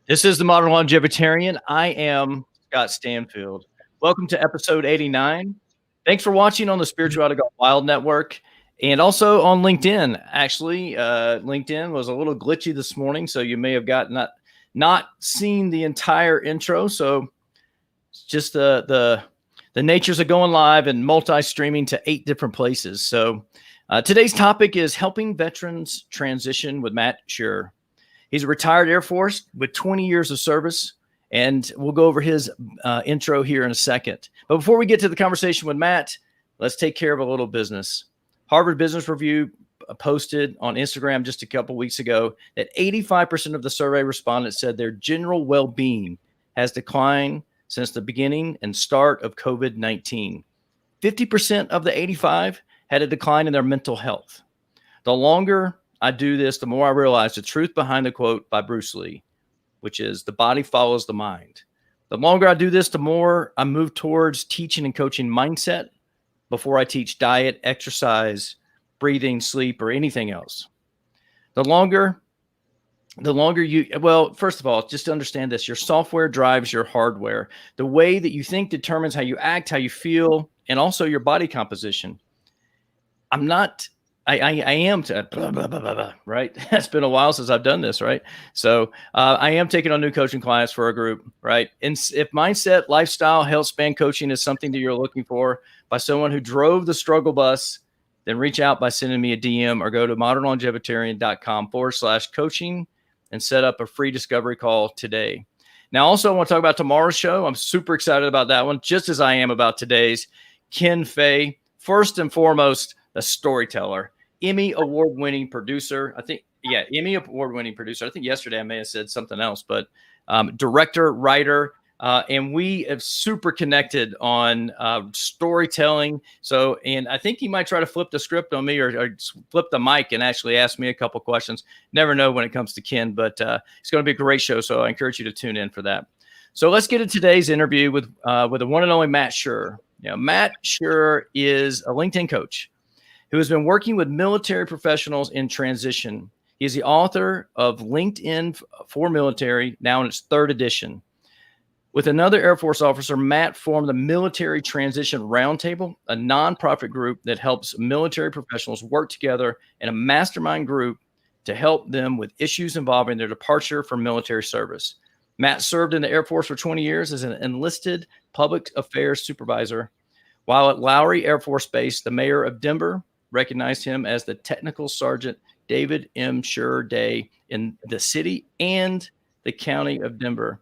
This is the Modern Longevitarian. I am Scott Stanfield. Welcome to episode 89. Thanks for watching on the Spirituality Gone Wild Network and also on LinkedIn. Actually, LinkedIn was a little glitchy this morning, so you may have not seen the entire intro. So it's just the natures of going live and multi-streaming to 8 different places. So today's topic is helping veterans transition with Matt Scherer. He's a retired Air Force with 20 years of service, and we'll go over his intro here in a second. But before we get to the conversation with Matt, let's take care of a little business. Harvard Business Review posted on Instagram just a couple weeks ago that 85% of the survey respondents said their general well-being has declined since the beginning and start of COVID-19. 50% of the 85 had a decline in their mental health. The longer I do this, the more I realize the truth behind the quote by Bruce Lee, which is the body follows the mind. The longer I do this, the more I move towards teaching and coaching mindset before I teach diet, exercise, breathing, sleep, or anything else. The longer first of all, just to understand this, your software drives your hardware. The way that you think determines how you act, how you feel, and also your body composition. I am to blah, blah, blah, blah, blah, right? It's been a while since I've done this, right? So I am taking on new coaching clients for a group, right? And if mindset, lifestyle, health span coaching is something that you're looking for by someone who drove the struggle bus, then reach out by sending me a DM or go to modernlongevitarian.com/coaching and set up a free discovery call today. Now, also, I want to talk about tomorrow's show. I'm super excited about that one, just as I am about today's. Ken Fay, first and foremost, a storyteller. Emmy award-winning producer. Emmy award-winning producer. I think yesterday I may have said something else, but director, writer, and we have super connected on storytelling. So, and I think he might try to flip the script on me or flip the mic and actually ask me a couple questions. Never know when it comes to Ken, but it's going to be a great show. So I encourage you to tune in for that. So let's get into today's interview with the one and only Matt Scherer. Matt Scherer is a LinkedIn coach who has been working with military professionals in transition. He is the author of LinkedIn for Military, now in its 3rd edition. With another Air Force officer, Matt formed the Military Transition Roundtable, a nonprofit group that helps military professionals work together in a mastermind group to help them with issues involving their departure from military service. Matt served in the Air Force for 20 years as an enlisted public affairs supervisor. While at Lowry Air Force Base, the mayor of Denver recognized him as the Technical Sergeant David M. Scherer Day in the city and the county of Denver.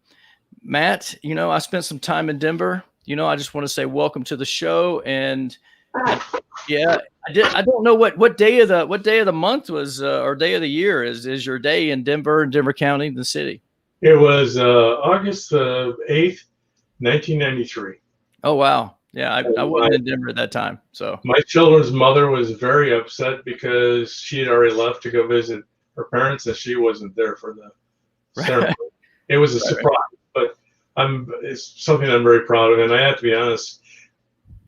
Matt, I spent some time in Denver. I just want to say welcome to the show. And I don't know what day of the month was or day of the year is your day in Denver County, the city. It was August 8th, 1993. Oh, wow. Yeah, I wasn't in Denver at that time. So my children's mother was very upset because she had already left to go visit her parents and she wasn't there for the ceremony. It was a surprise, but it's something I'm very proud of. And I have to be honest,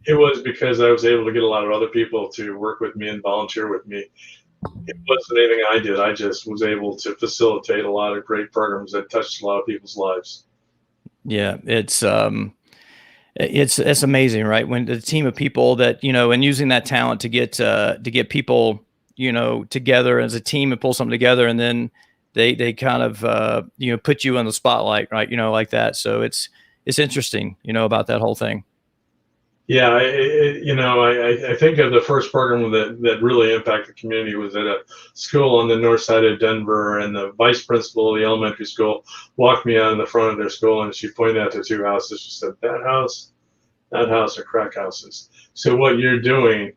it was because I was able to get a lot of other people to work with me and volunteer with me. It wasn't anything I did. I just was able to facilitate a lot of great programs that touched a lot of people's lives. Yeah, it's amazing, right? When the team of people that, and using that talent to get people, together as a team and pull something together. And then they kind of, put you on the spotlight, right? Like that. So it's interesting, about that whole thing. Yeah. I think of the first program that really impacted the community was at a school on the north side of Denver, and the vice principal of the elementary school walked me out in the front of their school and she pointed out the 2 houses. She said, that house are crack houses. So what you're doing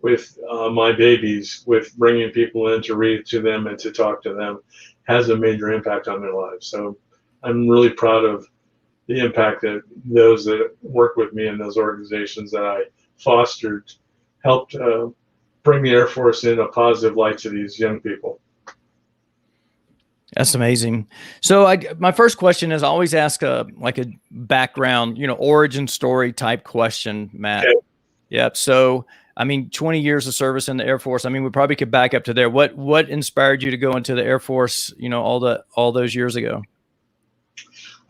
with my babies, with bringing people in to read to them and to talk to them, has a major impact on their lives. So I'm really proud of the impact that those that work with me in those organizations that I fostered helped bring the Air Force in a positive light to these young people. That's amazing. So my first question is I always ask a background, origin story type question, Matt. Okay. Yep. So, 20 years of service in the Air Force. We probably could back up to there. What inspired you to go into the Air Force, all those years ago?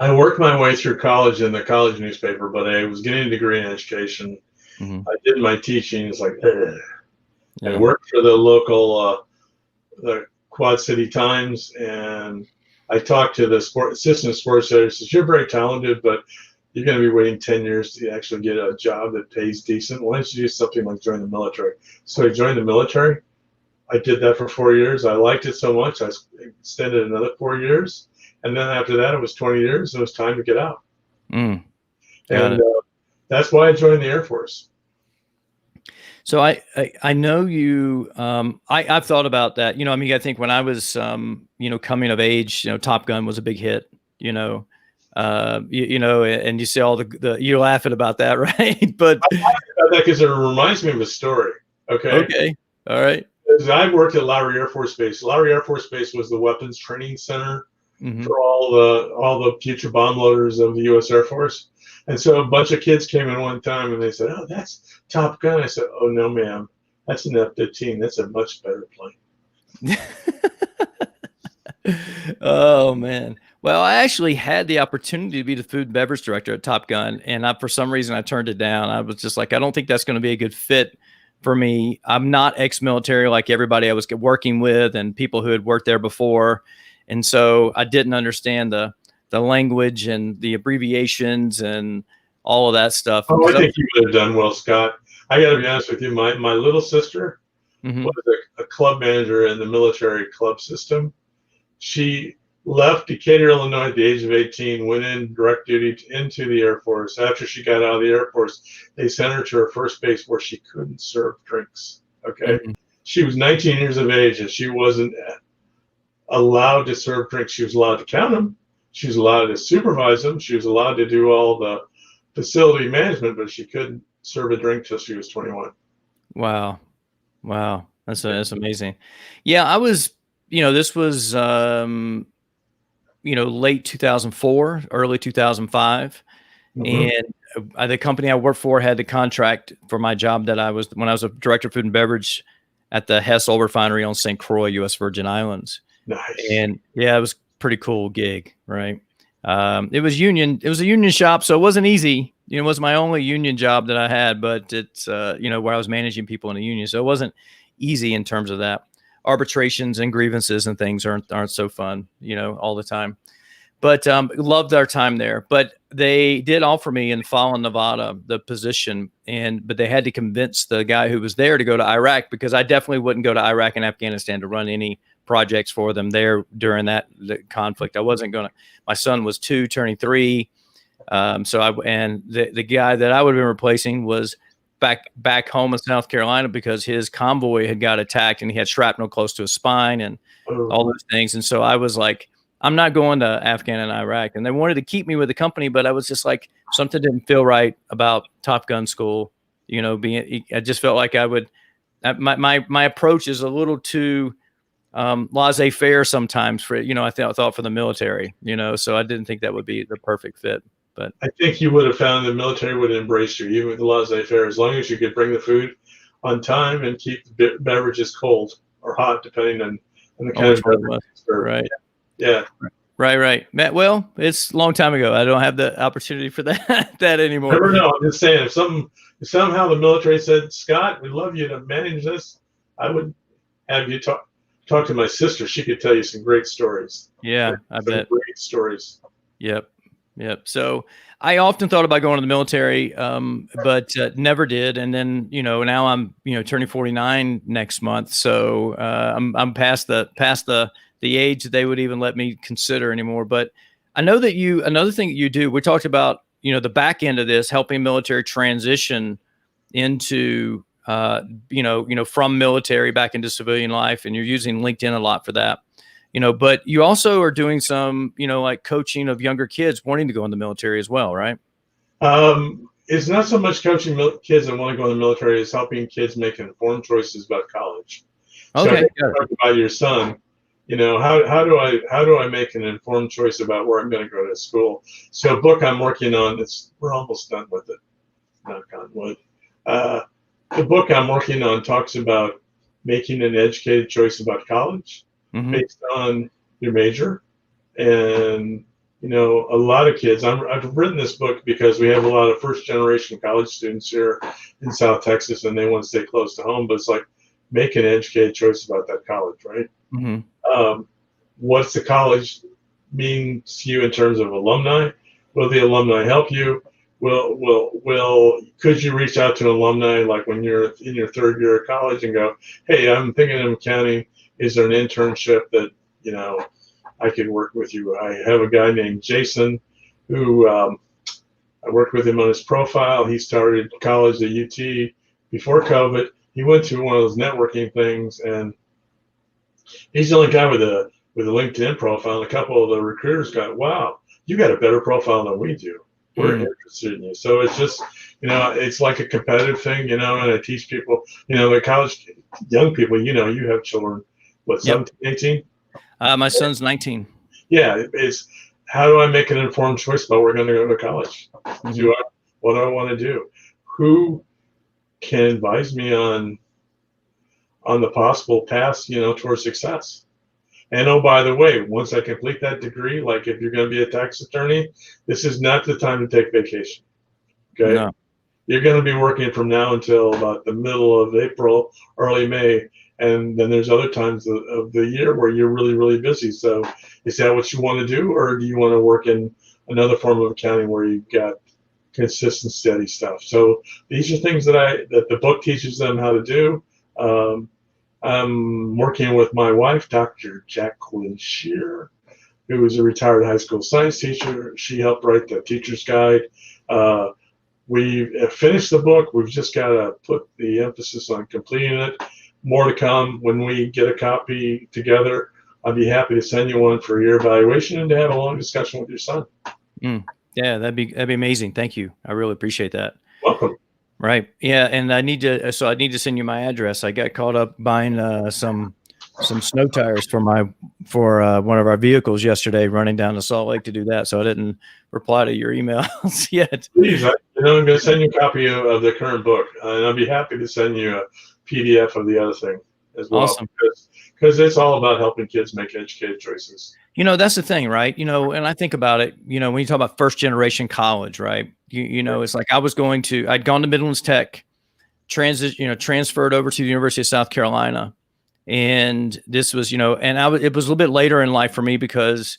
I worked my way through college in the college newspaper, but I was getting a degree in education. Mm-hmm. I did my teaching. It's like, ugh. I Yeah. worked for the local the Quad City Times, and I talked to the assistant sports editor. Says, "You're very talented, but you're going to be waiting 10 years to actually get a job that pays decent. Why don't you do something like join the military?" So I joined the military. I did that for 4 years. I liked it so much, I extended another 4 years. And then after that, it was 20 years. It was time to get out. Got And it. that's why I joined the Air Force. So I know you, I've thought about that, I mean, I think when I was, coming of age, Top Gun was a big hit, and you see all you're laughing about that, right? But I laugh about that because it reminds me of a story. Okay. All right. I worked at Lowry Air Force Base. Lowry Air Force Base was the weapons training center Mm-hmm. for all the future bomb loaders of the U.S. Air Force. And so a bunch of kids came in one time and they said, "Oh, that's Top Gun." I said, "Oh, no, ma'am. That's an F-15. That's a much better plane." Oh, man. Well, I actually had the opportunity to be the food and beverage director at Top Gun, and for some reason I turned it down. I was just like, I don't think that's going to be a good fit for me. I'm not ex-military like everybody I was working with and people who had worked there before. And so I didn't understand the language and the abbreviations and all of that stuff. Oh, I think you would have done well, Scott. I got to be honest with you. My little sister Mm-hmm. was a club manager in the military club system. She left Decatur, Illinois at the age of 18, went in direct duty into the Air Force. After she got out of the Air Force, they sent her to her first base where she couldn't serve drinks. Okay. Mm-hmm. She was 19 years of age and she wasn't allowed to serve drinks. She was allowed to count them. She was allowed to supervise them. She was allowed to do all the facility management, but she couldn't serve a drink till she was 21. Wow. That's amazing. Yeah. I was, this was, late 2004, early 2005. Mm-hmm. And the company I worked for had the contract for my job when I was a director of food and beverage at the Hess Oil Refinery on St. Croix, U.S. Virgin Islands. Nice. And yeah, it was a pretty cool gig, right? It was a union shop, so it wasn't easy. It was my only union job that I had, but it's, where I was managing people in a union. So it wasn't easy in terms of that. Arbitrations and grievances and things aren't so fun, all the time. But loved our time there. But they did offer me in Fallon, Nevada, the position, but they had to convince the guy who was there to go to Iraq, because I definitely wouldn't go to Iraq and Afghanistan to run any projects for them there during the conflict. I wasn't going to. My son was 2, turning 3. The guy that I would have been replacing was back home in South Carolina because his convoy had got attacked and he had shrapnel close to his spine and all those things. And so I was like, I'm not going to Afghan and Iraq. And they wanted to keep me with the company, but I was just like, something didn't feel right about Top Gun school. I just felt like I would. My approach is a little too laissez-faire sometimes for I thought for the military. So I didn't think that would be the perfect fit. But I think you would have found the military would embrace you, even with the laissez-faire, as long as you could bring the food on time and keep the beverages cold or hot, depending on the kind of beverage. Right. Yeah. Right. Matt, well, it's a long time ago. I don't have the opportunity for that anymore. Never know. I'm just saying, if somehow the military said, "Scott, we'd love you to manage this," I would have you talk to my sister. She could tell you some great stories. Yeah, I bet. Great stories. Yep. So I often thought about going to the military, but never did. And then, now I'm, turning 49 next month. So I'm past the age that they would even let me consider anymore. But I know that another thing that you do, we talked about, the back end of this, helping military transition into, from military back into civilian life. And you're using LinkedIn a lot for that. But you also are doing some, like coaching of younger kids wanting to go in the military as well, right? It's not so much coaching kids that want to go in the military as helping kids make informed choices about college. Okay. So talk about your son. How do I make an informed choice about where I'm going to go to school? So a book I'm working on, we're almost done with it. Knock on wood. The book I'm working on talks about making an educated choice about college. Mm-hmm. Based on your major and a lot of kids. I've written this book because we have a lot of first generation college students here in South Texas, and they want to stay close to home. But it's like, make an educated choice about that college, right? What's the college mean to you in terms of alumni? Will the alumni help you? Could you reach out to an alumni like when you're in your third year of college and go, hey, I'm thinking of accounting. Is there an internship that I could work with you? I have a guy named Jason who I worked with him on his profile. He started college at UT before COVID. He went to one of those networking things, and he's the only guy with a LinkedIn profile. And a couple of the recruiters got, wow, you got a better profile than we do. We're interested in you. So it's just, it's like a competitive thing, and I teach people, the college young people, you have children, what, 17, 18? My son's 19. Yeah. It's how do I make an informed choice about where we're going to go to college? What do I want to do? Who can advise me on the possible paths, towards success? And oh, by the way, once I complete that degree, like if you're going to be a tax attorney, this is not the time to take vacation. Okay. No. You're going to be working from now until about the middle of April, early May. And then there's other times of the year where you're really, really busy. So is that what you want to do? Or do you want to work in another form of accounting where you've got consistent, steady stuff? So these are things that the book teaches them how to do. I'm working with my wife, Dr. Jacqueline Scherer, who is a retired high school science teacher. She helped write the teacher's guide. We have finished the book. We've just got to put the emphasis on completing it. More to come when we get a copy together. I'd be happy to send you one for your evaluation and to have a long discussion with your son. Yeah, that'd be amazing. Thank you. I really appreciate that. Welcome. Right. Yeah, and I need to send you my address. I got caught up buying some snow tires for one of our vehicles yesterday, running down to Salt Lake to do that. So I didn't reply to your emails yet. Please, I'm going to send you a copy of the current book, and I'll be happy to send you a PDF of the other thing as well. Awesome. Because it's all about helping kids make educated choices. That's the thing, right? And I think about it, when you talk about first generation college, right? It's like I'd gone to Midlands Tech, transferred over to the University of South Carolina. And this was, it was a little bit later in life for me because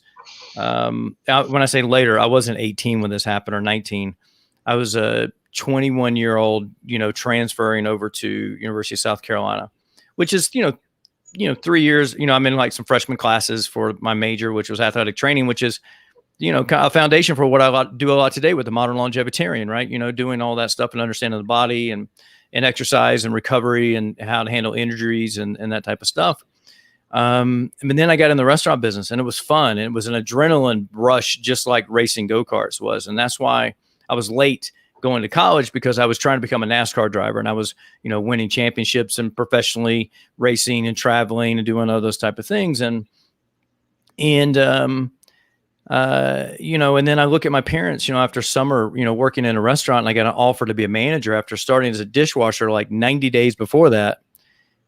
when I say later, I wasn't 18 when this happened or 19. I was a 21-year-old, transferring over to University of South Carolina, which is, 3 years, I'm in like some freshman classes for my major, which was athletic training, which is, a foundation for what I do a lot today with the modern longevitarian, right? Doing all that stuff and understanding the body and exercise and recovery and how to handle injuries and that type of stuff. And then I got in the restaurant business, and it was fun. And it was an adrenaline rush, just like racing go-karts was. And that's why I was late going to college, because I was trying to become a NASCAR driver, and I was, winning championships and professionally racing and traveling and doing all those type of things. And then I look at my parents, after summer, working in a restaurant, and I got an offer to be a manager after starting as a dishwasher like 90 days before that.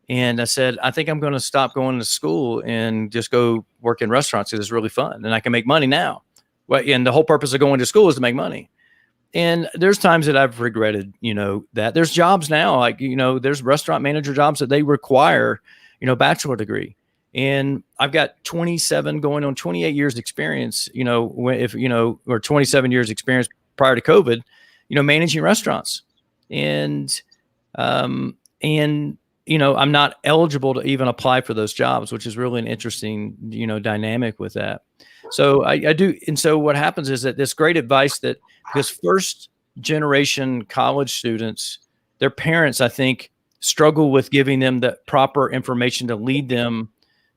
And I said, I think I'm going to stop going to school and just go work in restaurants because it's really fun and I can make money now. And the whole purpose of going to school is to make money. And there's times that I've regretted, that there's jobs now, like, there's restaurant manager jobs that they require, bachelor degree. And I've got 27 going on 28 years experience, or 27 years experience prior to COVID, managing restaurants. And I'm not eligible to even apply for those jobs, which is really an interesting, dynamic with that. So I do. And so what happens is that this great advice that, because first generation college students, their parents, I think, struggle with giving them the proper information to lead them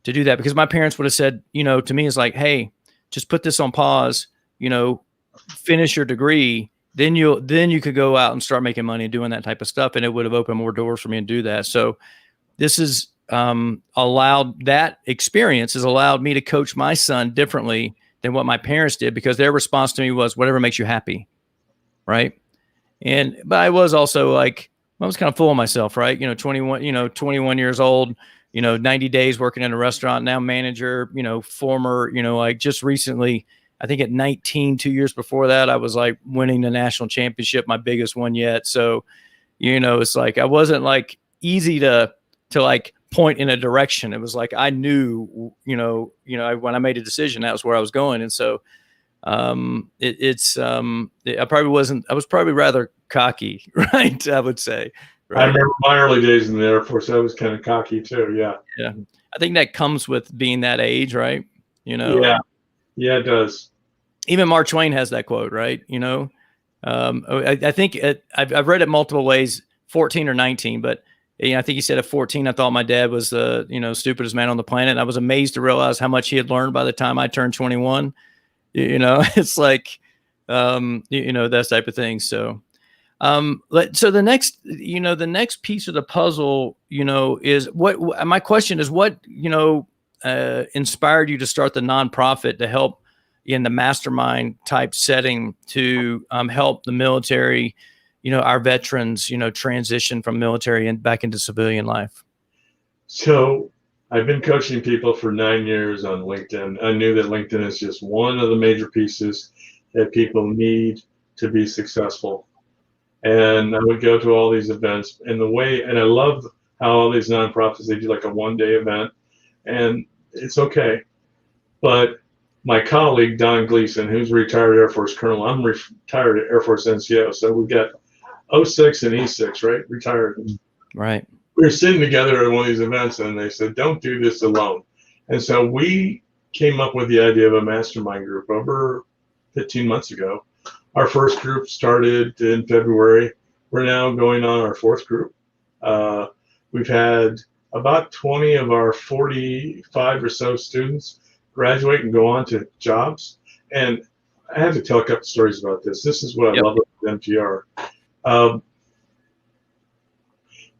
to do that. Because my parents would have said, to me, it's like, hey, just put this on pause, finish your degree. Then you could go out and start making money and doing that type of stuff. And it would have opened more doors for me to do that. So this is that experience has allowed me to coach my son differently than what my parents did, because their response to me was whatever makes you happy. Right. But I was also like, I was kind of full of myself, right? 21 years old, 90 days working in a restaurant, now manager, former, like just recently I think at 19, 2 years before that, I was like winning the national championship, my biggest one yet. So, it's like I wasn't like easy to like point in a direction. It was like I knew, when I made a decision, that was where I was going. And so I was probably rather cocky, right? I would say. Right? I remember my early days in the Air Force. I was kind of cocky too. Yeah. Yeah. I think that comes with being that age, right? Yeah. Yeah, it does. Even Mark Twain has that quote, right? I think I've read it multiple ways, 14 or 19, but I think he said at 14, I thought my dad was the, stupidest man on the planet. And I was amazed to realize how much he had learned by the time I turned 21. It's like, that type of thing. So, so the next piece of the puzzle, is my question is what, inspired you to start the nonprofit to help in the MasterMind type setting to help the military, our veterans, transition from military and back into civilian life? So I've been coaching people for 9 years on LinkedIn. I knew that LinkedIn is just one of the major pieces that people need to be successful. And I would go to all these events and I love how all these nonprofits, they do like a one-day event, and it's okay. But my colleague, Don Gleason, who's a retired Air Force colonel, I'm retired Air Force NCO. So we've got 06 and E6, right? Retired. Right. We were sitting together at one of these events and they said, don't do this alone. And so we came up with the idea of a mastermind group over 15 months ago. Our first group started in February. We're now going on our fourth group. We've had about 20 of our 45 or so students graduate and go on to jobs. And I have to tell a couple stories about this. This is what I love about MTR.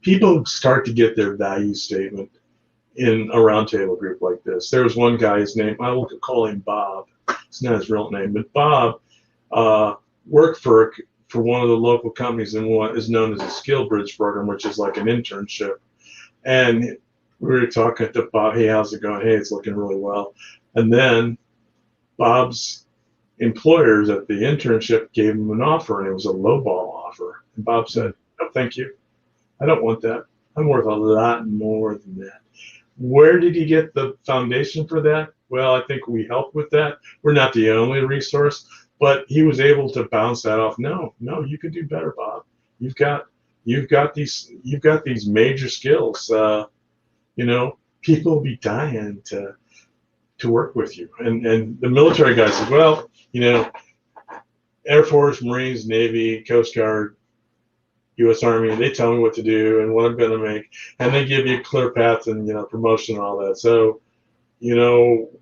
People start to get their value statement in a roundtable group like this. There was one guy, his name, I will call him Bob. It's not his real name, but Bob worked for one of the local companies in what is known as a skill bridge program, which is like an internship. And we were talking to Bob, hey, how's it going? Hey, it's looking really well. And then Bob's employers at the internship gave him an offer, and it was a lowball offer. And Bob said, no, thank you. I don't want that. I'm worth a lot more than that. Where did he get the foundation for that? Well, I think we helped with that. We're not the only resource, but he was able to bounce that off. No, you could do better, Bob. You've got these major skills. People will be dying to work with you. And the military guy says, well, Air Force, Marines, Navy, Coast Guard, U.S. Army, they tell me what to do and what I'm going to make, and they give you a clear path and promotion and all that. So,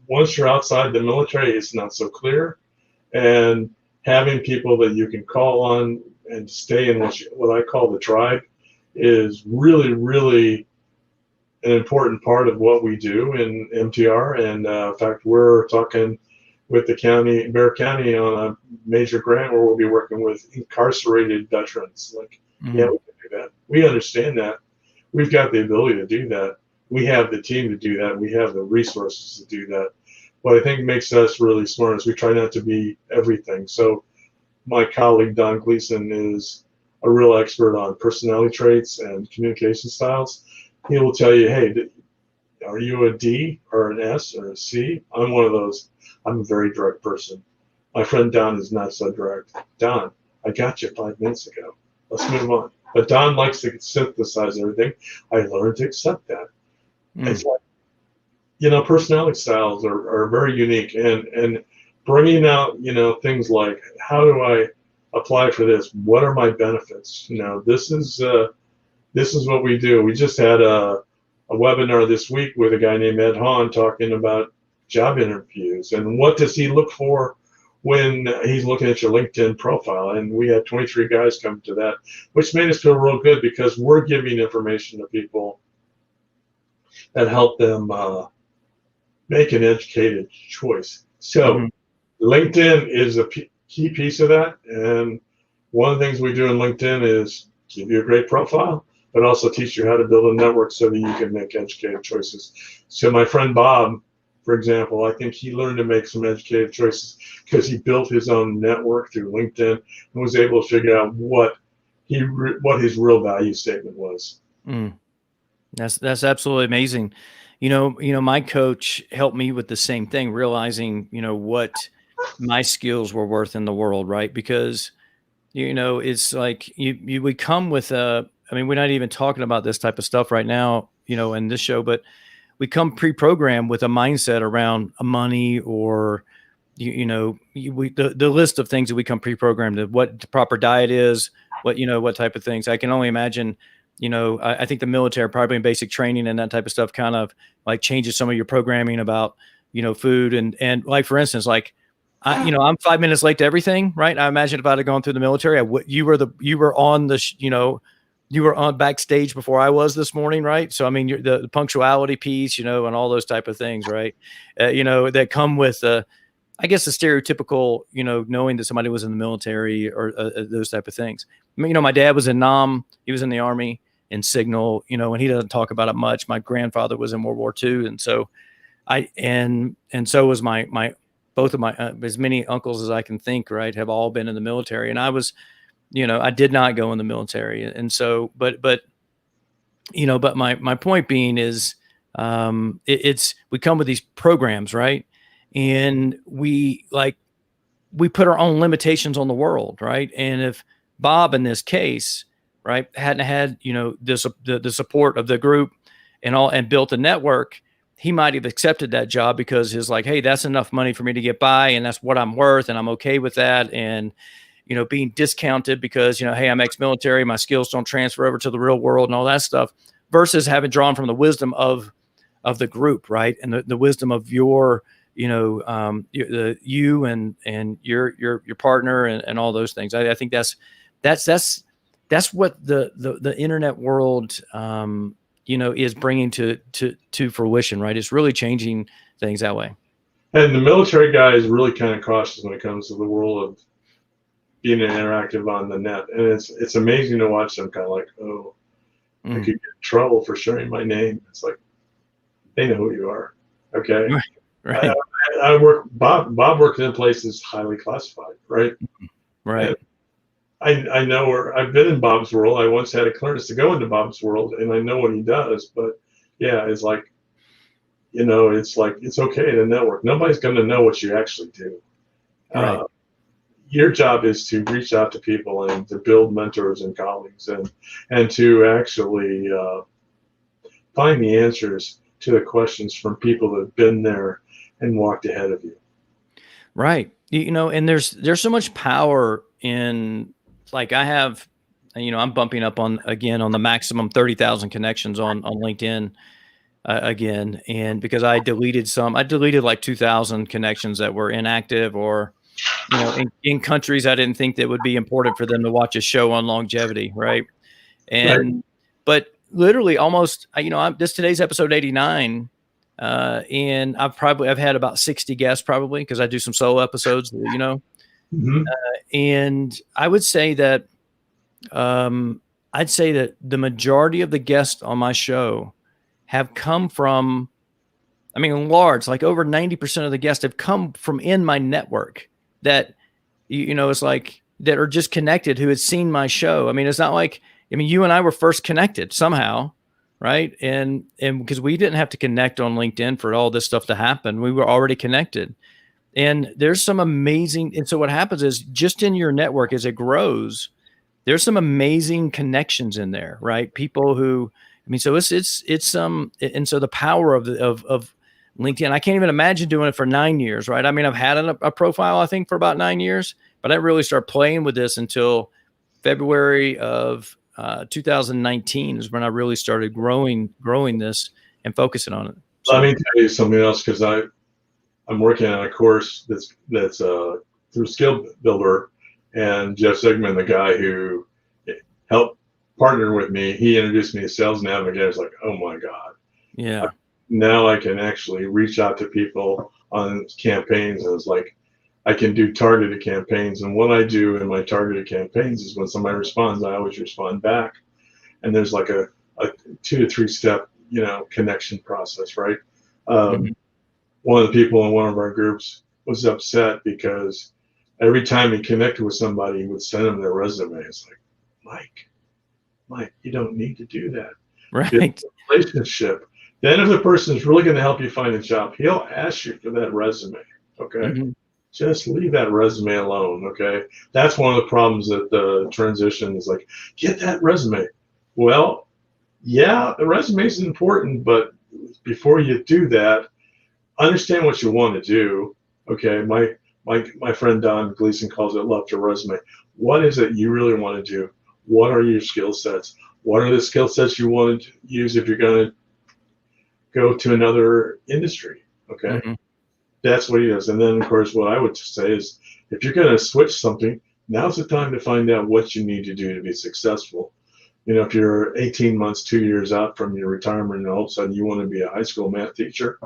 once you're outside the military, it's not so clear. And having people that you can call on and stay in what I call the tribe is really, really an important part of what we do in MTR. And in fact, we're talking with the Bear County on a major grant where we'll be working with incarcerated veterans. Yeah, we can do that. We understand that. We've got the ability to do that. We have the team to do that. We have the resources to do that. What I think makes us really smart is we try not to be everything. So my colleague, Don Gleason, is a real expert on personality traits and communication styles. He will tell you, hey, are you a D or an S or a C? I'm one of those. I'm a very direct person. My friend Don is not so direct. Don, I got you 5 minutes ago. Let's move on. But Don likes to synthesize everything. I learned to accept that. It's like, personality styles are very unique, and bringing out, things like, how do I apply for this? What are my benefits? This is what we do. We just had a webinar this week with a guy named Ed Hahn talking about job interviews and what does he look for when he's looking at your LinkedIn profile. And we had 23 guys come to that, which made us feel real good because we're giving information to people that help them make an educated choice. So LinkedIn is a key piece of that. And one of the things we do in LinkedIn is give you a great profile, but also teach you how to build a network so that you can make educated choices. So my friend Bob for example, I think he learned to make some educated choices because he built his own network through LinkedIn and was able to figure out what his real value statement was. That's absolutely amazing. My coach helped me with the same thing, realizing, what my skills were worth in the world, right? Because, it's like we come with we're not even talking about this type of stuff right now, in this show, but we come pre-programmed with a mindset around money or, the list of things that we come pre-programmed to, what the proper diet is, what type of things. I can only imagine, I think the military, probably in basic training and that type of stuff, kind of like changes some of your programming about, food and like, for instance, like, I'm 5 minutes late to everything, right? I imagine if I'd have gone through the military, you were on the, you were on backstage before I was this morning, right? So, I mean, the punctuality piece, and all those type of things, right? That come with, I guess, the stereotypical, knowing that somebody was in the military or those type of things. I mean, my dad was in NAM, he was in the Army in Signal, and he doesn't talk about it much. My grandfather was in World War II. And so and so was both of my, as many uncles as I can think, right, have all been in the military. And I was, I did not go in the military. And so, but my point being is, we come with these programs, right? And we put our own limitations on the world, right? And if Bob, in this case, right, hadn't had, the support of the group and built a network, he might have accepted that job because he's like, hey, that's enough money for me to get by, and that's what I'm worth, and I'm okay with that. And being discounted because, hey, I'm ex-military, my skills don't transfer over to the real world and all that stuff, versus having drawn from the wisdom of the group, right? And the wisdom of your, you and your partner and all those things. I think that's what the internet world, is bringing to fruition, right? It's really changing things that way. And the military guy is really kind of cautious when it comes to the world of being interactive on the net. And it's amazing to watch them kind of like, oh, I could get in trouble for sharing my name. It's like, they know who you are. Okay. Right. Bob worked in a place that's highly classified, right? Right. And I know I've been in Bob's world. I once had a clearance to go into Bob's world, and I know what he does. But yeah, it's like, it's okay to network. Nobody's going to know what you actually do. Right. Your job is to reach out to people and to build mentors and colleagues and to actually find the answers to the questions from people that have been there and walked ahead of you. Right. And there's so much power in, like, I have, I'm bumping up on the maximum 30,000 connections on LinkedIn again. And because I deleted like 2,000 connections that were inactive or, in countries I didn't think that would be important for them to watch a show on longevity. Right. And, but literally almost, today's episode 89. And I've had about 60 guests probably, because I do some solo episodes, Mm-hmm. And I would say that, the majority of the guests on my show have come from, large, like over 90% of the guests have come from in my network that, it's like, that are just connected, who had seen my show. It's not like, you and I were first connected somehow. Right. And because we didn't have to connect on LinkedIn for all this stuff to happen, we were already connected. And there's some amazing. And so what happens is, just in your network, as it grows, there's some amazing connections in there, right? People who, so it's and so the power of LinkedIn, I can't even imagine doing it for 9 years, right? I've had a profile, I think, for about 9 years, but I didn't really start playing with this until February of 2019 is when I really started growing this and focusing on it. So, let me tell you something else, because I'm working on a course that's through Skill Builder, and Jeff Sigmund, the guy who helped partner with me, he introduced me to Sales Navigator. It's like, oh my God. Yeah. Now I can actually reach out to people on campaigns, and it's like, I can do targeted campaigns. And what I do in my targeted campaigns is, when somebody responds, I always respond back. And there's like a 2 to 3 step, connection process, right? one of the people in one of our groups was upset because every time he connected with somebody, he would send them their resume. It's like, Mike, you don't need to do that. Right. It's a relationship. Then if the person is really going to help you find a job, he'll ask you for that resume. Okay. Mm-hmm. Just leave that resume alone. Okay. That's one of the problems that the transition is like, get that resume. Well, yeah, the resume is important, but before you do that, understand what you want to do. Okay. My friend Don Gleason calls it love to resume. What is it you really want to do? What are your skill sets? What are the skill sets you want to use if you're going to go to another industry? Okay. Mm-hmm. That's what he does. And then, of course, what I would say is if you're going to switch something, now's the time to find out what you need to do to be successful. You know, if you're 18 months, 2 years out from your retirement, and all of a sudden you want to be a high school math teacher,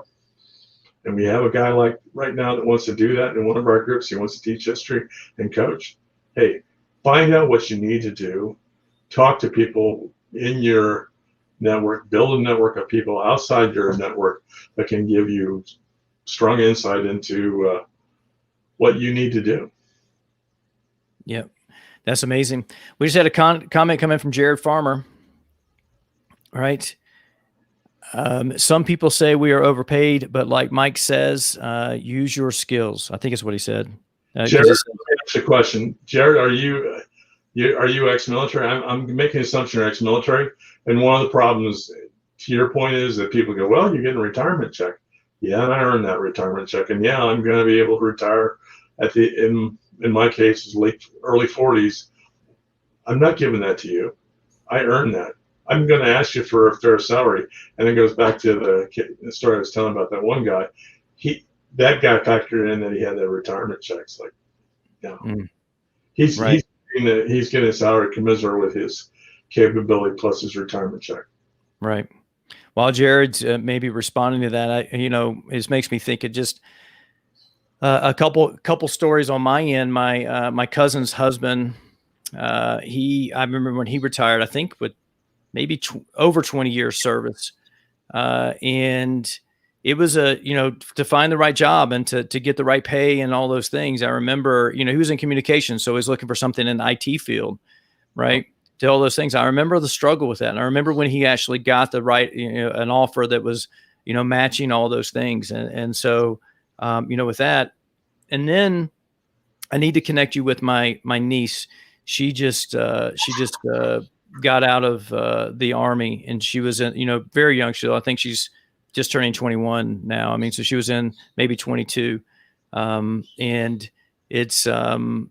and we have a guy like right now that wants to do that in one of our groups. He wants to teach history and coach. Hey, find out what you need to do. Talk to people in your network. Build a network of people outside your network that can give you strong insight into what you need to do. Yep. That's amazing. We just had a comment come in from Jared Farmer. Right. Some people say we are overpaid, but like Mike says, use your skills. I think it's what he said. Jared, let me ask you a question. Jared, are you ex-military? I'm making an assumption you're ex-military. And one of the problems, to your point, is that people go, well, you're getting a retirement check. Yeah, and I earned that retirement check. And yeah, I'm going to be able to retire in my case, is early 40s. I'm not giving that to you. I earned that. I'm going to ask you for a fair salary. And it goes back to the story I was telling about that one guy. That guy factored in that he had that retirement check. It's like, no. He's getting a salary commensurate with his capability plus his retirement check. Right. While Jared's maybe responding to that, it makes me think it just a couple stories on my end. My cousin's husband, I remember when he retired, I think with maybe over 20 years service, and it was to find the right job and to get the right pay and all those things. I remember, he was in communications, so he was looking for something in the IT field, right? To all those things. I remember the struggle with that. And I remember when he actually got the right, an offer that was, matching all those things. And so, with that, and then I need to connect you with my niece. She just got out of the Army, and she was in, very young. I think she's just turning 21 now. I mean, so she was in maybe 22. And and so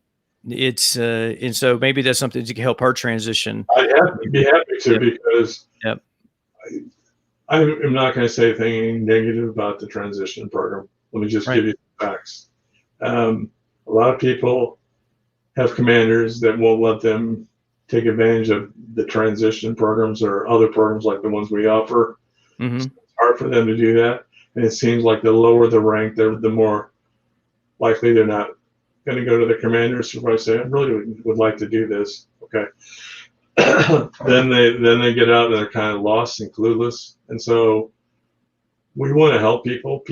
maybe that's something to help her transition. I'd be happy to, because I am not going to say anything negative about the transition program. Let me just give you the facts. A lot of people have commanders that won't let them take advantage of the transition programs or other programs like the ones we offer. Mm-hmm. So it's hard for them to do that. And it seems like the lower the rank, the more likely they're not going to go to the commander. So if I say, I really would like to do this, okay, then they get out and they're kind of lost and clueless. And so we want to help people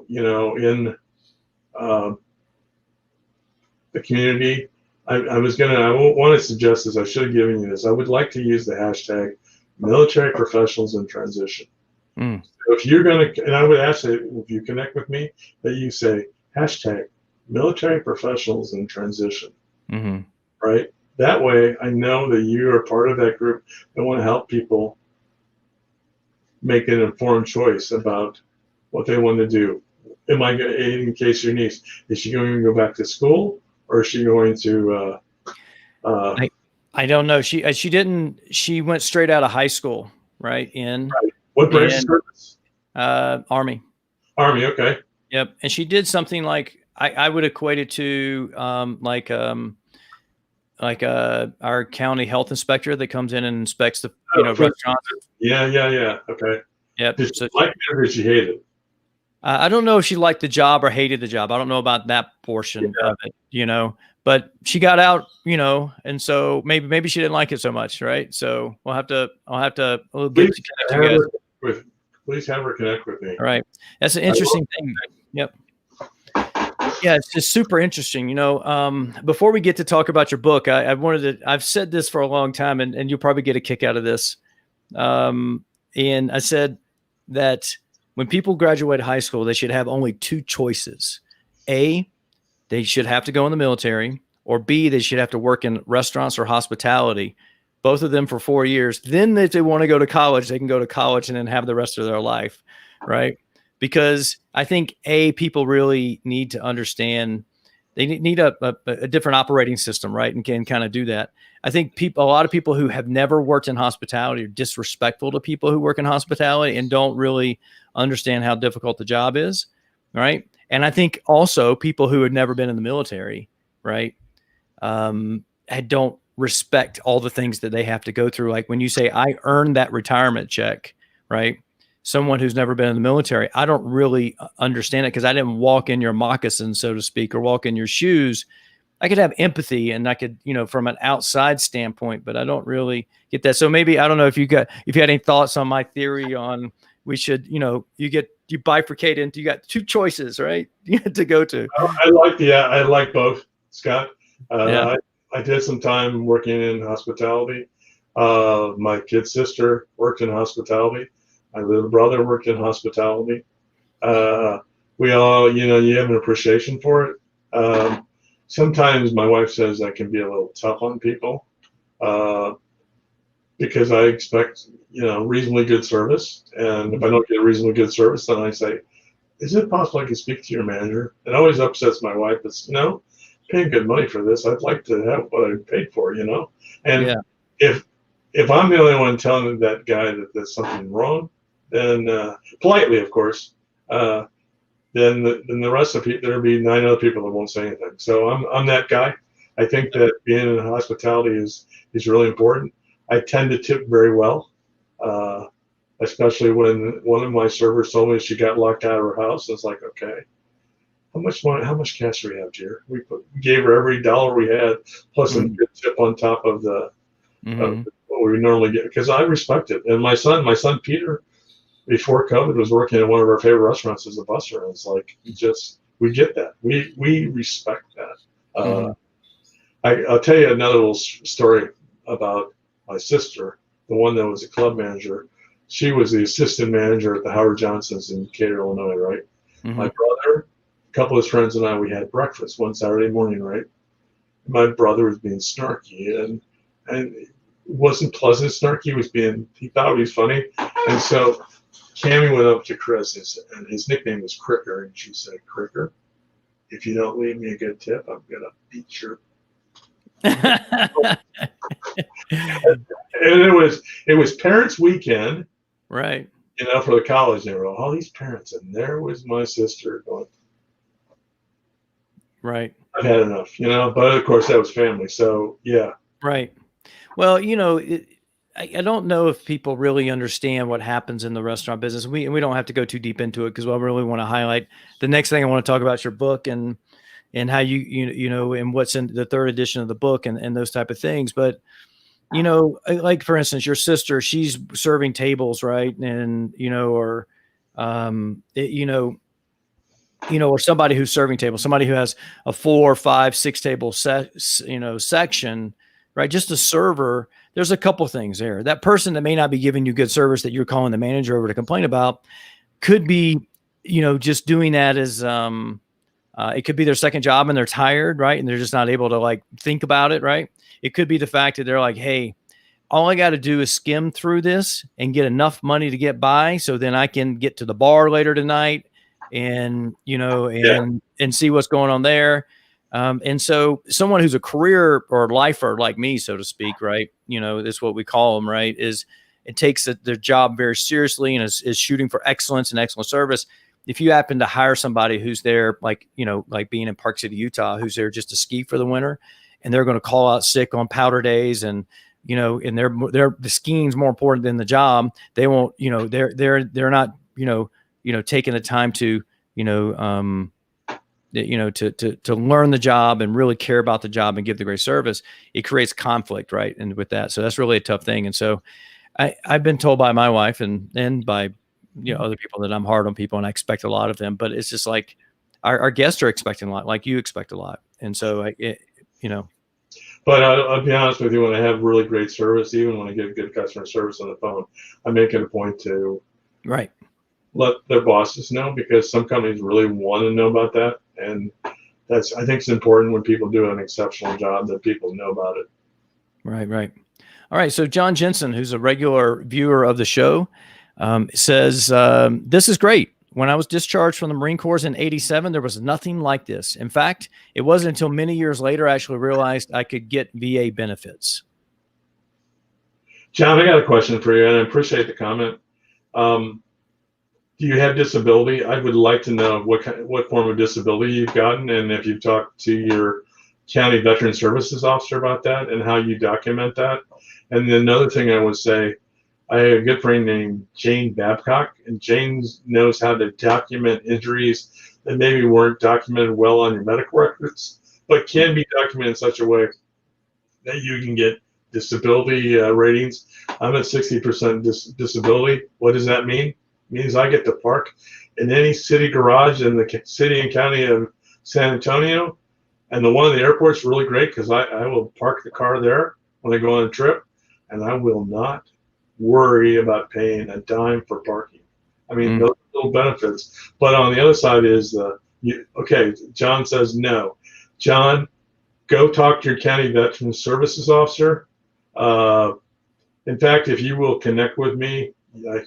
in the community. I want to suggest this. I should have given you this. I would like to use the hashtag military professionals in transition. So if you're going to, and I would ask that if you connect with me, that you say hashtag military professionals in transition, right? That way I know that you are part of that group that want to help people make an informed choice about what they want to do. In case your niece, is she going to go back to school, or is she going to I don't know. She didn't. She went straight out of high school, right? What branch of service? Army. Army, okay. Yep. And she did something like I would equate it to our county health inspector that comes in and inspects the restaurants. Yeah. Okay. Yep. Did she like it or did she hate it? I don't know if she liked the job or hated the job. I don't know about that portion of it, but she got out, and so maybe she didn't like it so much. Right. So I'll have to Please have her connect with me. All right. That's an interesting thing. Yep. Yeah, it's just super interesting. Before we get to talk about your book, I've said this for a long time, and you'll probably get a kick out of this. And I said that when people graduate high school, they should have only two choices. A, they should have to go in the military, or B, they should have to work in restaurants or hospitality, both of them for 4 years. Then if they want to go to college, they can go to college and then have the rest of their life, right? Because I think people really need to understand they need a different operating system, right? And can kind of do that. I think a lot of people who have never worked in hospitality are disrespectful to people who work in hospitality and don't really understand how difficult the job is, right? And I think also people who had never been in the military, right, don't respect all the things that they have to go through. Like when you say, I earned that retirement check, right? Someone who's never been in the military, I don't really understand it because I didn't walk in your moccasins, so to speak, or walk in your shoes. I could have empathy and I could, from an outside standpoint, but I don't really get that. So maybe, I don't know if you had any thoughts on my theory on we should, you bifurcate into, you got two choices, right? To go to. I like both, Scott. Yeah. I did some time working in hospitality. My kid's sister worked in hospitality. My little brother worked in hospitality. We all, you have an appreciation for it. Sometimes my wife says I can be a little tough on people because I expect, reasonably good service. And if I don't get reasonably good service, then I say, is it possible I can speak to your manager? It always upsets my wife. It's, paying good money for this. I'd like to have what I paid for, And if I'm the only one telling that guy that there's something wrong, then politely, of course, then the rest of people, there'll be 9 other people that won't say anything. So I'm that guy. I think that being in hospitality is really important. I tend to tip very well, especially when one of my servers told me she got locked out of her house. It's like, okay, how much cash do we have here? We gave her every dollar we had, plus a good tip on top of the what we normally get, because I respect it. And my son Peter, before COVID, was working at one of our favorite restaurants as a busser. And it's like, we get that. We respect that. I'll tell you another little story about my sister, the one that was a club manager. She was the assistant manager at the Howard Johnson's in Decatur, Illinois, right? My brother, a couple of his friends, and I, we had breakfast one Saturday morning, right? My brother was being snarky, and it wasn't pleasant snarky. He thought he was funny. And so Cammie went up to Chris, and his nickname was Cricker, and she said, Cricker, if you don't leave me a good tip, I'm going to beat your... And it was parents' weekend, right? For the college. There were all these parents, and there was my sister going, right, I've had enough, but of course that was family. So yeah. Right. Well, I don't know if people really understand what happens in the restaurant business. We don't have to go too deep into it because I really want to highlight the next thing I want to talk about your book and how and what's in the 3rd edition of the book and those type of things. But, like for instance, your sister, she's serving tables, right? And, or somebody who's serving tables, somebody who has a 4, 5, 6 table section, right? Just a server. There's a couple things there. That person that may not be giving you good service that you're calling the manager over to complain about could be, just doing that as, it could be their second job and they're tired, right? And they're just not able to think about it, right? It could be the fact that they're like, hey, all I got to do is skim through this and get enough money to get by. So then I can get to the bar later tonight and, and see what's going on there. And so someone who's a career or lifer like me, so to speak, right? That's what we call them, right? Is it takes their job very seriously and is shooting for excellence and excellent service. If you happen to hire somebody who's there, like being in Park City, Utah, who's there just to ski for the winter, and they're going to call out sick on powder days, and and the skiing's more important than the job. They won't, they're not, taking the time to, to learn the job and really care about the job and give the great service. It creates conflict, right? And with that, so that's really a tough thing. And so I've been told by my wife and by other people that I'm hard on people and I expect a lot of them, but it's just like our guests are expecting a lot, like you expect a lot. And so, But I'll be honest with you, when I have really great service, even when I get good customer service on the phone, I make it a point to right. let their bosses know, because some companies really want to know about that. And I think it's important when people do an exceptional job that people know about it. Right, right. All right. So John Jensen, who's a regular viewer of the show, says, this is great. When I was discharged from the Marine Corps in '87, there was nothing like this. In fact, it wasn't until many years later I actually realized I could get VA benefits. John, I got a question for you, and I appreciate the comment. Do you have disability? I would like to know what form of disability you've gotten, and if you've talked to your county veteran services officer about that and how you document that. And then another thing I would say, I have a good friend named Jane Babcock, and Jane knows how to document injuries that maybe weren't documented well on your medical records, but can be documented in such a way that you can get disability ratings. I'm at 60% disability. What does that mean? It means I get to park in any city garage in the city and county of San Antonio. And the one at the airport's really great because I will park the car there when I go on a trip, and I will not worry about paying a dime for parking. I mean, those little benefits. But on the other side is, okay, John says no. John, go talk to your county veteran services officer. In fact, if you will connect with me,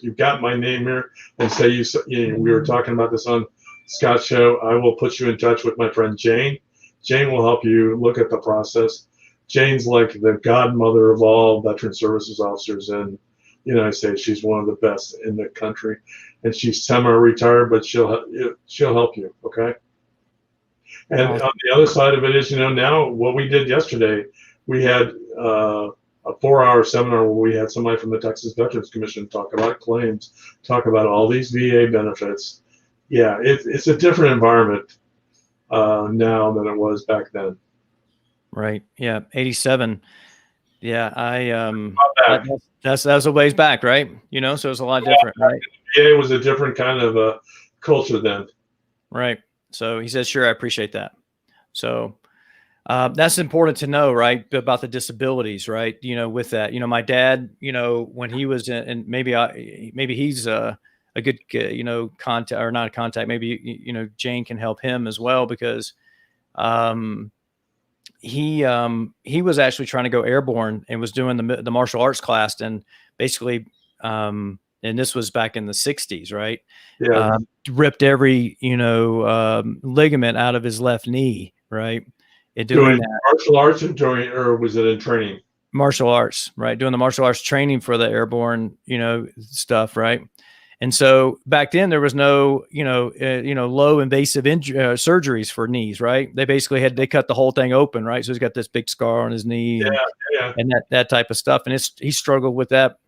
you've got my name here, and say we were talking about this on Scott's show, I will put you in touch with my friend Jane. Jane will help you look at the process. Jane's like the godmother of all veteran services officers in the United States. She's one of the best in the country, and she's semi-retired, but she'll help you. Okay. And on the other side of it is, now what we did yesterday, we had a 4-hour seminar where we had somebody from the Texas Veterans Commission talk about claims, talk about all these VA benefits. Yeah, it's a different environment now than it was back then. Right. Yeah. 87. Yeah. That was a ways back, right? So it's a lot different, right? VA was a different kind of a culture then. Right. So he says, sure, I appreciate that. So that's important to know, right? About the disabilities, right? With that, my dad, when he was in, and maybe he's a good, contact or not a contact, maybe, Jane can help him as well, because he was actually trying to go airborne and was doing the martial arts class, and basically, and this was back in the 60s, right? Yeah. Ripped every, ligament out of his left knee, right? Doing that. Martial arts or was it in training? Martial arts, right? Doing the martial arts training for the airborne, stuff, right? And so back then there was no, low invasive surgeries for knees, right? They basically they cut the whole thing open, right? So he's got this big scar on his knee, and that type of stuff. And he struggled with that,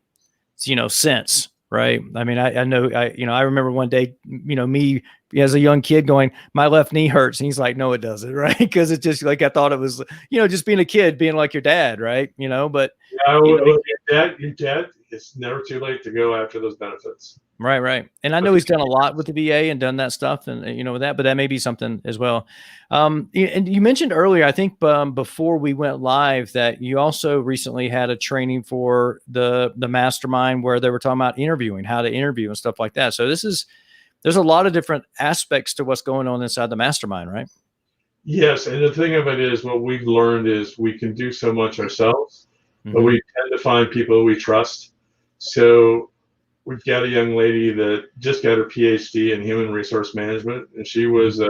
since, right? I mean, I know, I remember one day, me as a young kid going, my left knee hurts. And he's like, no, it doesn't. Right. Because it's just like, I thought it was, just being a kid, being like your dad. Right. But your dad, it's never too late to go after those benefits. Right. Right. And I know he's done a lot with the VA and done that stuff and, with that, but that may be something as well. And you mentioned earlier, I think before we went live, that you also recently had a training for the MasterMind where they were talking about interviewing, how to interview and stuff like that. So there's a lot of different aspects to what's going on inside the MasterMind, right? Yes. And the thing of it is, what we've learned is we can do so much ourselves, but we tend to find people we trust. So we've got a young lady that just got her PhD in human resource management, and she was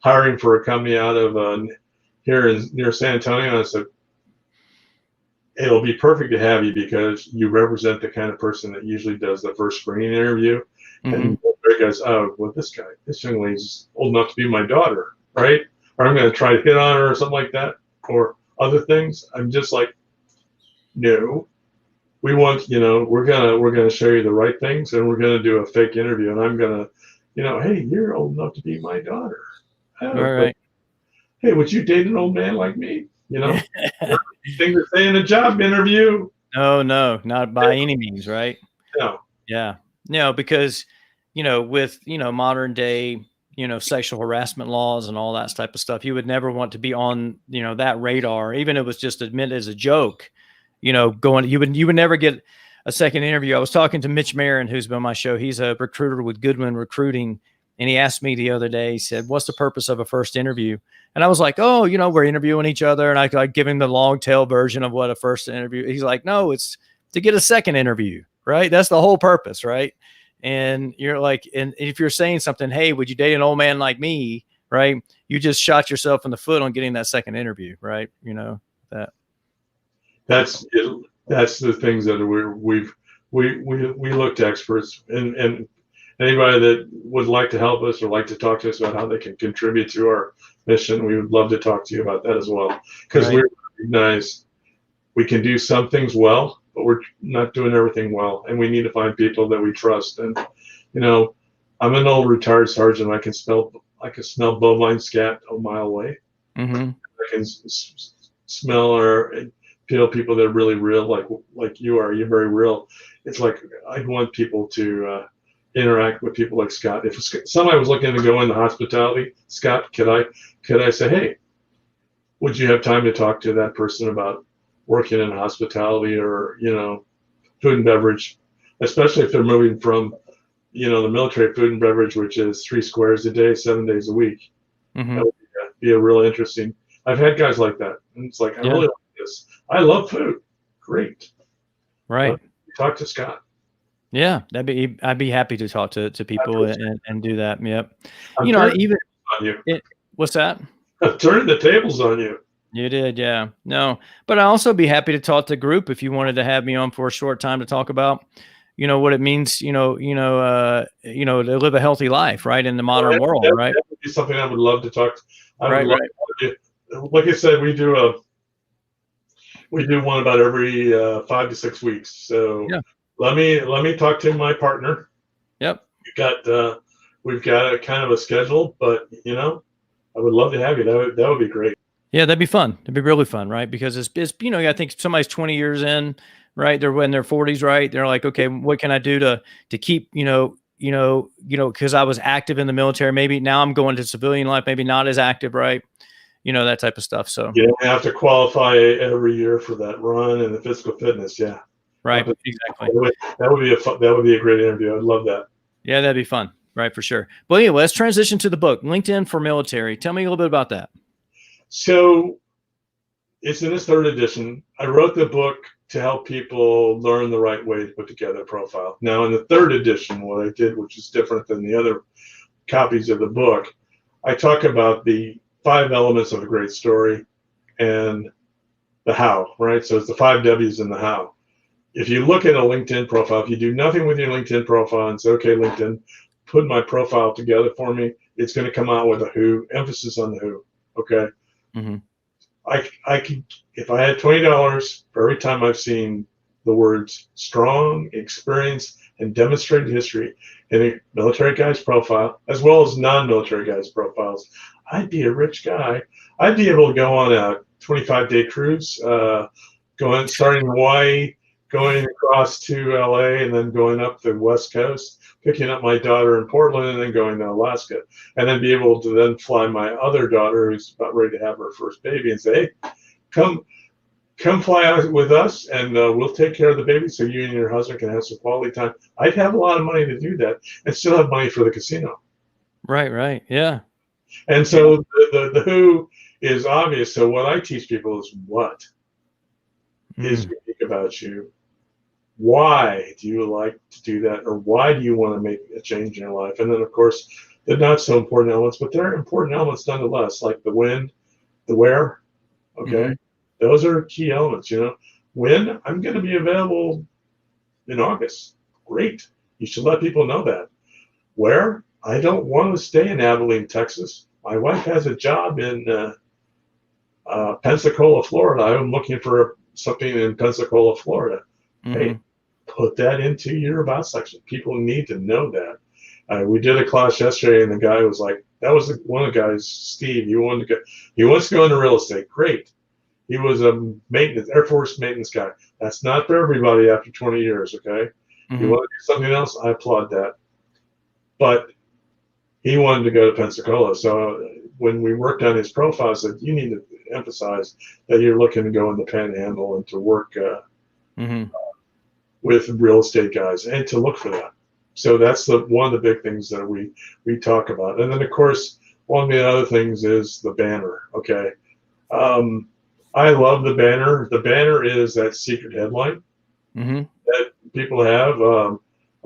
hiring for a company out of here near San Antonio. And I said, it'll be perfect to have you because you represent the kind of person that usually does the first screening interview. And there goes, oh, well, this young lady's old enough to be my daughter, right? Or I'm going to try to hit on her or something like that, or other things. I'm just like, no. We want, we're gonna show you the right things, and we're gonna do a fake interview, and I'm gonna, hey, you're old enough to be my daughter. All right. Hey, would you date an old man like me? Thing to say in a job interview. No, not by any means, right? No. Yeah. No, because with, modern day, sexual harassment laws and all that type of stuff, you would never want to be on, that radar, even if it was just admitted as a joke, you would never get a second interview. I was talking to Mitch Marin, who's been on my show. He's a recruiter with Goodwin Recruiting. And he asked me the other day, he said, what's the purpose of a first interview? And I was like, oh, we're interviewing each other. And I give him the long tail version of what a first interview. He's like, no, it's to get a second interview, right? That's the whole purpose, right? And you're like, and if you're saying something, hey, would you date an old man like me, right? You just shot yourself in the foot on getting that second interview, right? That's the things that we look to experts and anybody that would like to help us or like to talk to us about how they can contribute to our mission, we would love to talk to you about that as well. Because we recognize we can do some things well, but we're not doing everything well. And we need to find people that we trust. And, I'm an old retired sergeant. I can smell bovine scat a mile away. Mm-hmm. I can smell or feel people that are really real, like you are. You're very real. It's like I'd want people to interact with people like Scott. If somebody was looking to go into hospitality, Scott, could I say, hey, would you have time to talk to that person about working in hospitality or, food and beverage, especially if they're moving from, the military food and beverage, which is 3 squares a day, 7 days a week. Mm-hmm. That would be a real interesting. I've had guys like that. And it's like, I really like this. I love food. Great. Right. Talk to Scott. Yeah, I'd be happy to talk to people and do that. Yep. Even on you. What's that? I'm turning the tables on you. You did, yeah. No, but I'd also be happy to talk to group if you wanted to have me on for a short time to talk about, what it means, to live a healthy life, right, in the modern world, right? That would be something I would love to talk. Right. Like I said, we do one about every 5 to 6 weeks. So. Yeah. Let me talk to my partner. Yep. We've got a kind of a schedule, but I would love to have you. That would be great. Yeah, that'd be fun. It'd be really fun, right? Because it's I think somebody's 20 years in, right? They're in their 40s, right? They're like, okay, what can I do to keep, because I was active in the military. Maybe now I'm going to civilian life, maybe not as active, right? That type of stuff. So you don't have to qualify every year for that run and the physical fitness. Yeah. Right. Exactly. That would be a great interview. I'd love that. Yeah, that'd be fun. Right. For sure. Well, anyway, let's transition to the book, LinkedIn for Military. Tell me a little bit about that. So it's in its 3rd edition. I wrote the book to help people learn the right way to put together a profile. Now in the 3rd edition, what I did, which is different than the other copies of the book, I talk about the 5 elements of a great story and the how, right? So it's the 5 W's in the how. If you look at a LinkedIn profile, if you do nothing with your LinkedIn profile and say, okay, LinkedIn, put my profile together for me, it's going to come out with a who, emphasis on the who. Okay. Mm-hmm. I could, if I had $20 for every time I've seen the words strong, experience, and demonstrated history in a military guy's profile, as well as non-military guys' profiles, I'd be a rich guy. I'd be able to go on a 25-day cruise, starting in Hawaii, going across to LA and then going up the West Coast, picking up my daughter in Portland and then going to Alaska, and then be able to then fly my other daughter who's about ready to have her first baby and say, hey, come fly out with us and we'll take care of the baby so you and your husband can have some quality time. I'd have a lot of money to do that and still have money for the casino. Right. Yeah. And so the who is obvious. So what I teach people is what is unique about you. Why do you like to do that, or why do you want to make a change in your life? And then, of course, they're not so important elements, but they're important elements nonetheless, like the when, the where. Okay, those are key elements. When I'm going to be available in August. Great, you should let people know that. Where I don't want to stay in Abilene, Texas. My wife has a job in Pensacola, Florida. I'm looking for something in Pensacola, Florida. Hey, put that into your about section. People need to know that. We did a class yesterday, and the guy was like, that was one of the guys, Steve. He wants to go into real estate. Great. He was a Air Force maintenance guy. That's not for everybody after 20 years. Okay. You want to do something else? I applaud that. but he wanted to go to Pensacola. So when we worked on his profile, I said, you need to emphasize that you're looking to go in the Panhandle and to work with real estate guys and to look for that. So that's one of the big things that we talk about. And then, of course, one of the other things is the banner. Okay. I love the banner. The banner is that secret headline that people have.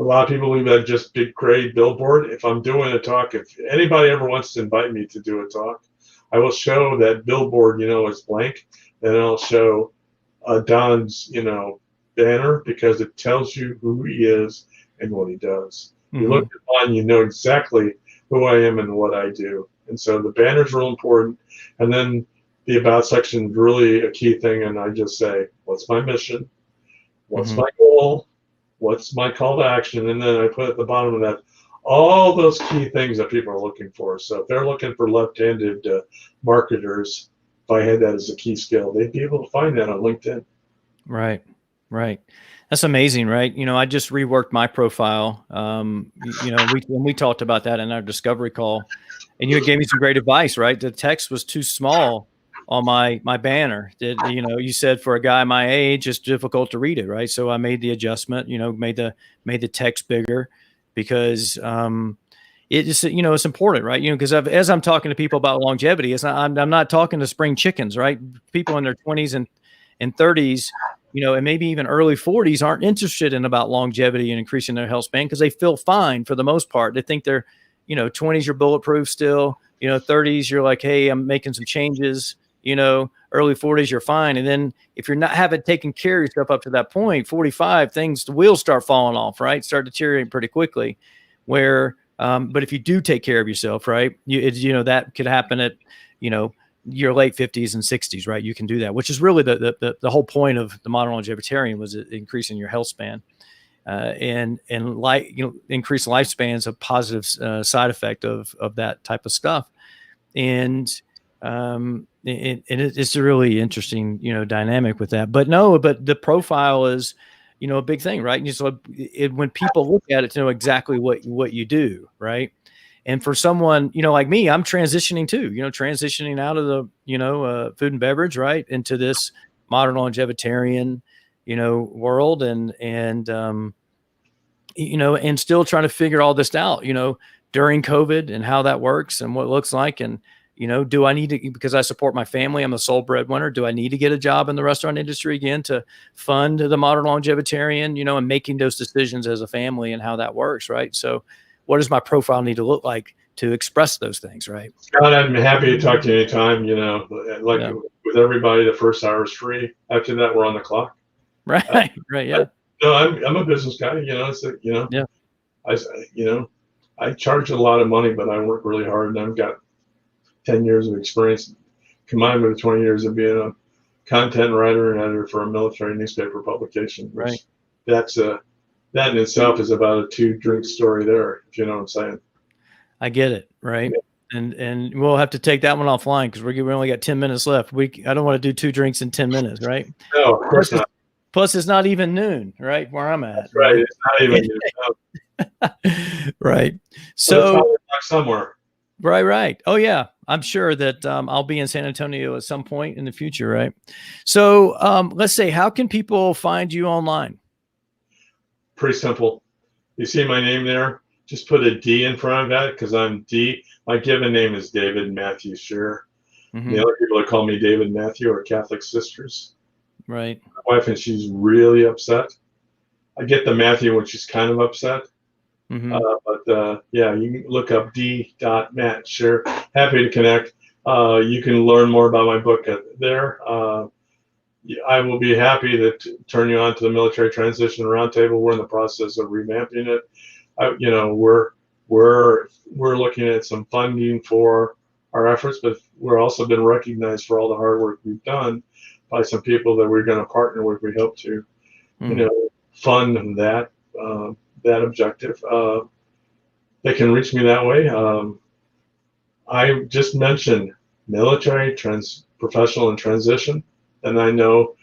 A lot of people leave that just big gray billboard. If I'm doing a talk, if anybody ever wants to invite me to do a talk, I will show that billboard, it's blank. Then I'll show Don's, banner, because it tells you who he is and what he does. You look at mine, you know exactly who I am and what I do. And so the banner is real important. And then the about section is really a key thing. And I just say, what's my mission? What's my goal? What's my call to action? And then I put at the bottom of that all those key things that people are looking for. So if they're looking for left-handed marketers, if I had that as a key skill, they'd be able to find that on LinkedIn. Right. That's amazing, right? I just reworked my profile. We talked about that in our discovery call, and you gave me some great advice, right? The text was too small on my banner. You said for a guy my age, it's difficult to read it, right? So I made the adjustment, made the text bigger, because it's important, right? Because as I'm talking to people about longevity, I'm not talking to spring chickens, right? People in their 20s and 30s, and maybe even early 40s aren't interested in about longevity and increasing their health span, because they feel fine for the most part. They think they're, 20s you're bulletproof still, 30s you're like, hey, I'm making some changes, early 40s you're fine. And then if you're haven't taken care of yourself up to that point, 45, the wheels start falling off, right? Start deteriorating pretty quickly. But if you do take care of yourself, right, that could happen at, your late 50s and 60s, right? You can do that, which is really the whole point of the modern longevitarian, was increasing your health span, and increased lifespan is a positive side effect of that type of stuff. And it's a really interesting, dynamic with that. But the profile is, a big thing, right? And so when people look at it, to know exactly what you do, right? And for someone, like me, I'm transitioning too, transitioning out of the, food and beverage, right, into this modern longevitarian, world, and still trying to figure all this out, during COVID, and how that works and what it looks like. And, do I need to, because I support my family, I'm the sole breadwinner, do I need to get a job in the restaurant industry again to fund the modern longevitarian, and making those decisions as a family and how that works, right? So what does my profile need to look like to express those things, right? Scott, I'm happy to talk to you anytime. With everybody, the first hour is free. After that, we're on the clock. Right, yeah. I'm a business guy. Yeah. I charge a lot of money, but I work really hard, and I've got 10 years of experience combined with 20 years of being a content writer and editor for a military newspaper publication. Right. That in itself is about a 2-drink story there, if you know what I'm saying. I get it, right? Yeah. And we'll have to take that one offline, because we only got 10 minutes left. I don't want to do 2 drinks in 10 minutes, right? No, of course not. Plus, it's not even noon, right, where I'm at. That's right. It's not even noon. Right. So somewhere. Right. Oh yeah. I'm sure that I'll be in San Antonio at some point in the future, right? So let's say, how can people find you online? Pretty simple. You see my name there? Just put a D in front of that, because I'm D. My given name is David Matthew Scherer. The other people that call me David Matthew are Catholic sisters. Right. My wife, and she's really upset. I get the Matthew when she's kind of upset. But yeah, you can look up D.Matt Scherer. Happy to connect. You can learn more about my book there. I will be happy to turn you on to the Military Transition Roundtable. We're in the process of revamping it. We're looking at some funding for our efforts, but we're also been recognized for all the hard work we've done by some people that we're going to partner with. We hope to, fund that objective. They can reach me that way. I just mentioned military, professional, and transition, and I know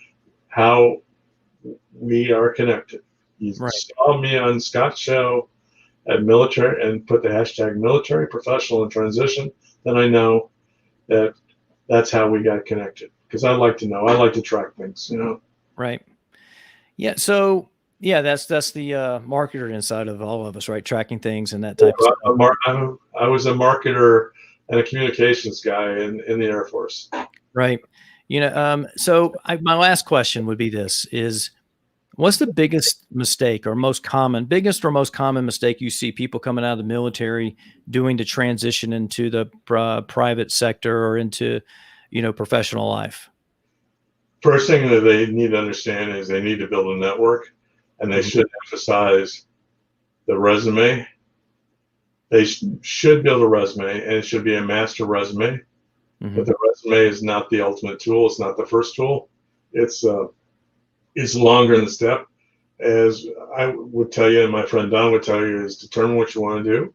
how we are connected. You saw me on Scott's show. at military and put the hashtag military professional in transition, then I know that that's how we got connected. Because I like to know, I like to track things, you know. Right. Yeah. So yeah, that's the marketer inside of all of us, right? Tracking things and that type of stuff. I was a marketer and a communications guy in the Air Force. Right. So my last question would be this: is what's the biggest mistake or most common mistake you see people coming out of the military doing to transition into the private sector or into, professional life? First thing that they need to understand is they need to build a network, and they should emphasize the resume. They should build a resume, and it should be a master resume. But the resume is not the ultimate tool. It's not the first tool. It's longer in the step. As I would tell you, and my friend Don would tell you, is determine what you want to do.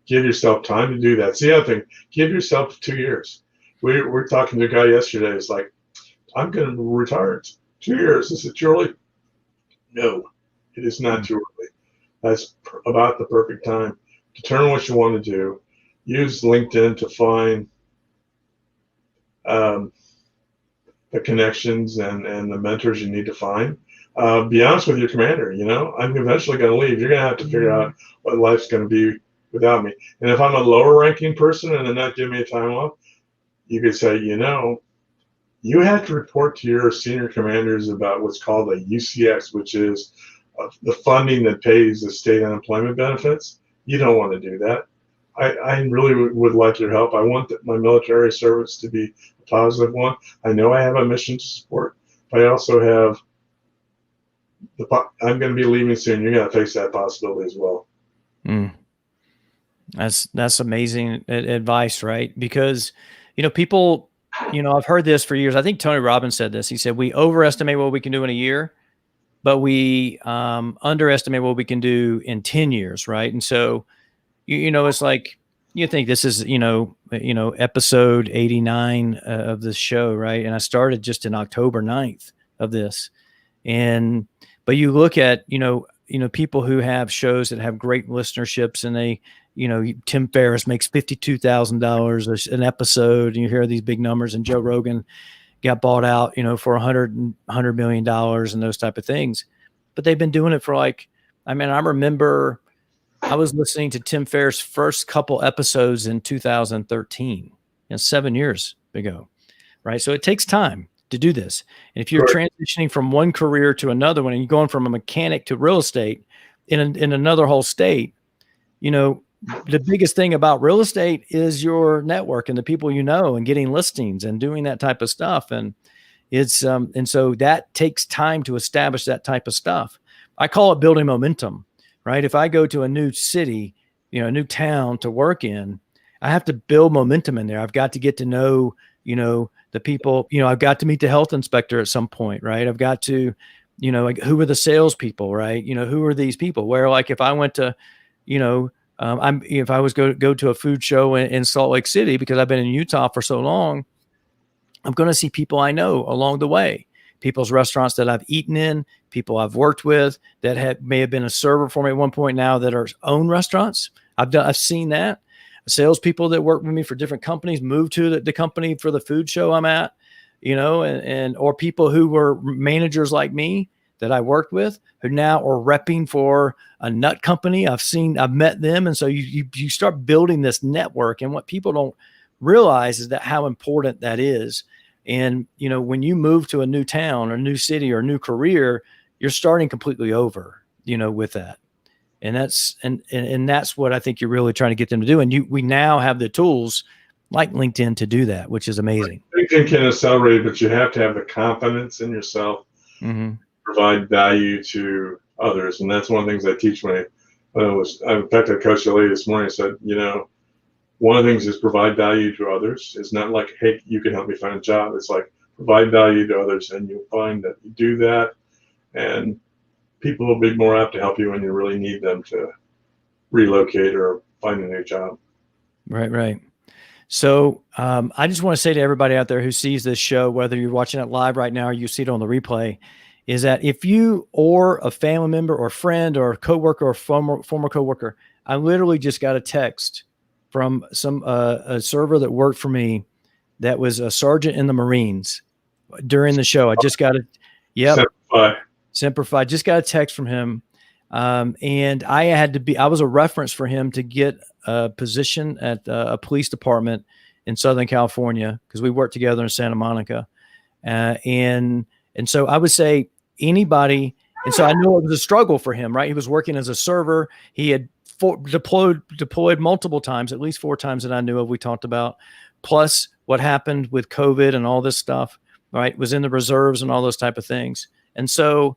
Give yourself time to do that. See, the other thing, give yourself 2 years. We're talking to a guy yesterday. It's like, I'm going to retire in 2 years. Is it too early? No, it is not too early. That's about the perfect time. Determine what you want to do. Use LinkedIn to find the connections and the mentors you need to find. Be honest with your commander. I'm eventually going to leave. You're going to have to figure out what life's going to be without me. And if I'm a lower ranking person and they're not giving me a time off, you could say, you have to report to your senior commanders about what's called a UCX, which is the funding that pays the state unemployment benefits. You don't want to do that. I really would like your help. I want my military service to be a positive one. I know I have a mission to support, but I also have I'm going to be leaving soon. You're going to face that possibility as well. That's amazing advice, right? Because, people, I've heard this for years. I think Tony Robbins said this. He said, we overestimate what we can do in a year, but we underestimate what we can do in 10 years. Right. And so, it's like, you think this is, episode 89 of this show. Right. And I started just in October 9th of this. But you look at, people who have shows that have great listenerships, and they, Tim Ferriss makes $52,000 an episode, and you hear these big numbers, and Joe Rogan got bought out, for $100 million and those type of things. But they've been doing it for I remember I was listening to Tim Ferriss' first couple episodes in 2013, 7 years ago. Right. So it takes time to do this. And if you're transitioning from one career to another one, and you're going from a mechanic to real estate in another whole state, the biggest thing about real estate is your network and the people and getting listings and doing that type of stuff. And it's and so that takes time to establish that type of stuff. I call it building momentum, right? If I go to a new city, a new town to work in, I have to build momentum in there. I've got to get to know, the people, I've got to meet the health inspector at some point, right? I've got to, who are the salespeople, right? Who are these people? Where, if I went to, if I was go to a food show in Salt Lake City, because I've been in Utah for so long, I'm going to see people I know along the way, people's restaurants that I've eaten in, people I've worked with that may have been a server for me at one point now that are own restaurants. I've seen that. Salespeople that work with me for different companies move to the company for the food show I'm at, or people who were managers like me that I worked with who now are repping for a nut company. I've met them. And so you start building this network, and what people don't realize is that how important that is. And, when you move to a new town or new city or new career, you're starting completely over, with that. And that's what I think you're really trying to get them to do. And we now have the tools like LinkedIn to do that, which is amazing. LinkedIn can accelerate, but you have to have the confidence in yourself, provide value to others. And that's one of the things I teach in fact, I coached a lady this morning. I said, one of the things is provide value to others. It's not like, hey, you can help me find a job. It's like provide value to others, and you'll find that you do that, and people will be more apt to help you when you really need them to relocate or find a new job. Right. So I just want to say to everybody out there who sees this show, whether you're watching it live right now or you see it on the replay, is that if you or a family member or friend or coworker or former coworker I literally just got a text from a server that worked for me that was a sergeant in the Marines during the show. I just got a, Semper Fi. Just got a text from him. And I was a reference for him to get a position at a police department in Southern California, because we worked together in Santa Monica. And so I would say anybody, and so I know it was a struggle for him, right? He was working as a server. He had deployed multiple times, at least 4 times that I knew of, we talked about, plus what happened with COVID and all this stuff, right? Was in the reserves and all those type of things. And so,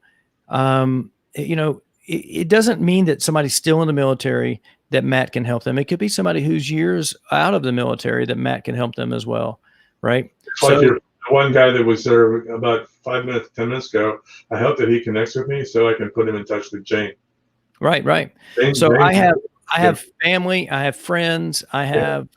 it doesn't mean that somebody's still in the military that Matt can help them. It could be somebody who's years out of the military that Matt can help them as well, right? Like your one guy that was there about 10 minutes ago, I hope that he connects with me so I can put him in touch with Jane. Right. Jane, I have family, I have friends, I have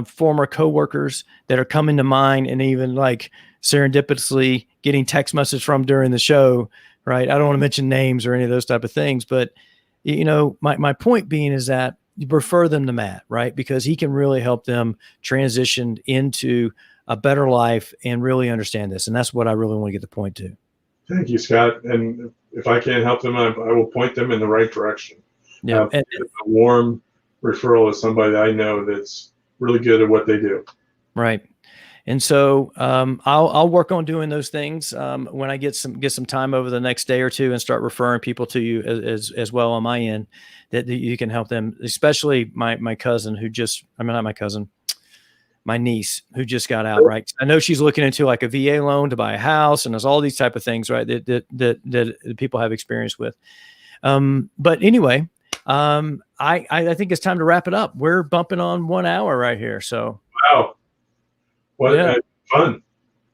former coworkers that are coming to mind, and even like serendipitously getting text message from during the show. Right. I don't want to mention names or any of those type of things, but my point being is that you refer them to Matt, right? Because he can really help them transition into a better life and really understand this. And that's what I really want to get the point to. Thank you, Scott. And if I can't help them, I will point them in the right direction. Yeah. A warm referral is somebody I know that's really good at what they do. Right. And so I'll work on doing those things when I get some time over the next day or two, and start referring people to you as well on my end, that you can help them, especially my cousin my niece who just got out, right? I know she's looking into like a VA loan to buy a house, and there's all these type of things, right, that people have experience with. But anyway, I think it's time to wrap it up. We're bumping on 1 hour right here. So wow. What fun.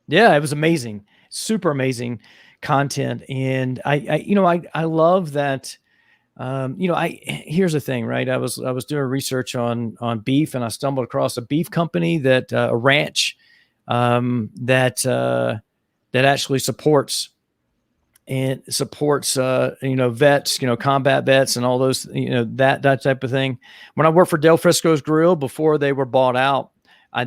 Yeah, it was amazing. Super amazing content. And I love that. Here's the thing, right? I was doing research on beef, and I stumbled across a beef company a ranch that actually supports vets, combat vets and all those, that type of thing. When I worked for Del Frisco's Grill before they were bought out,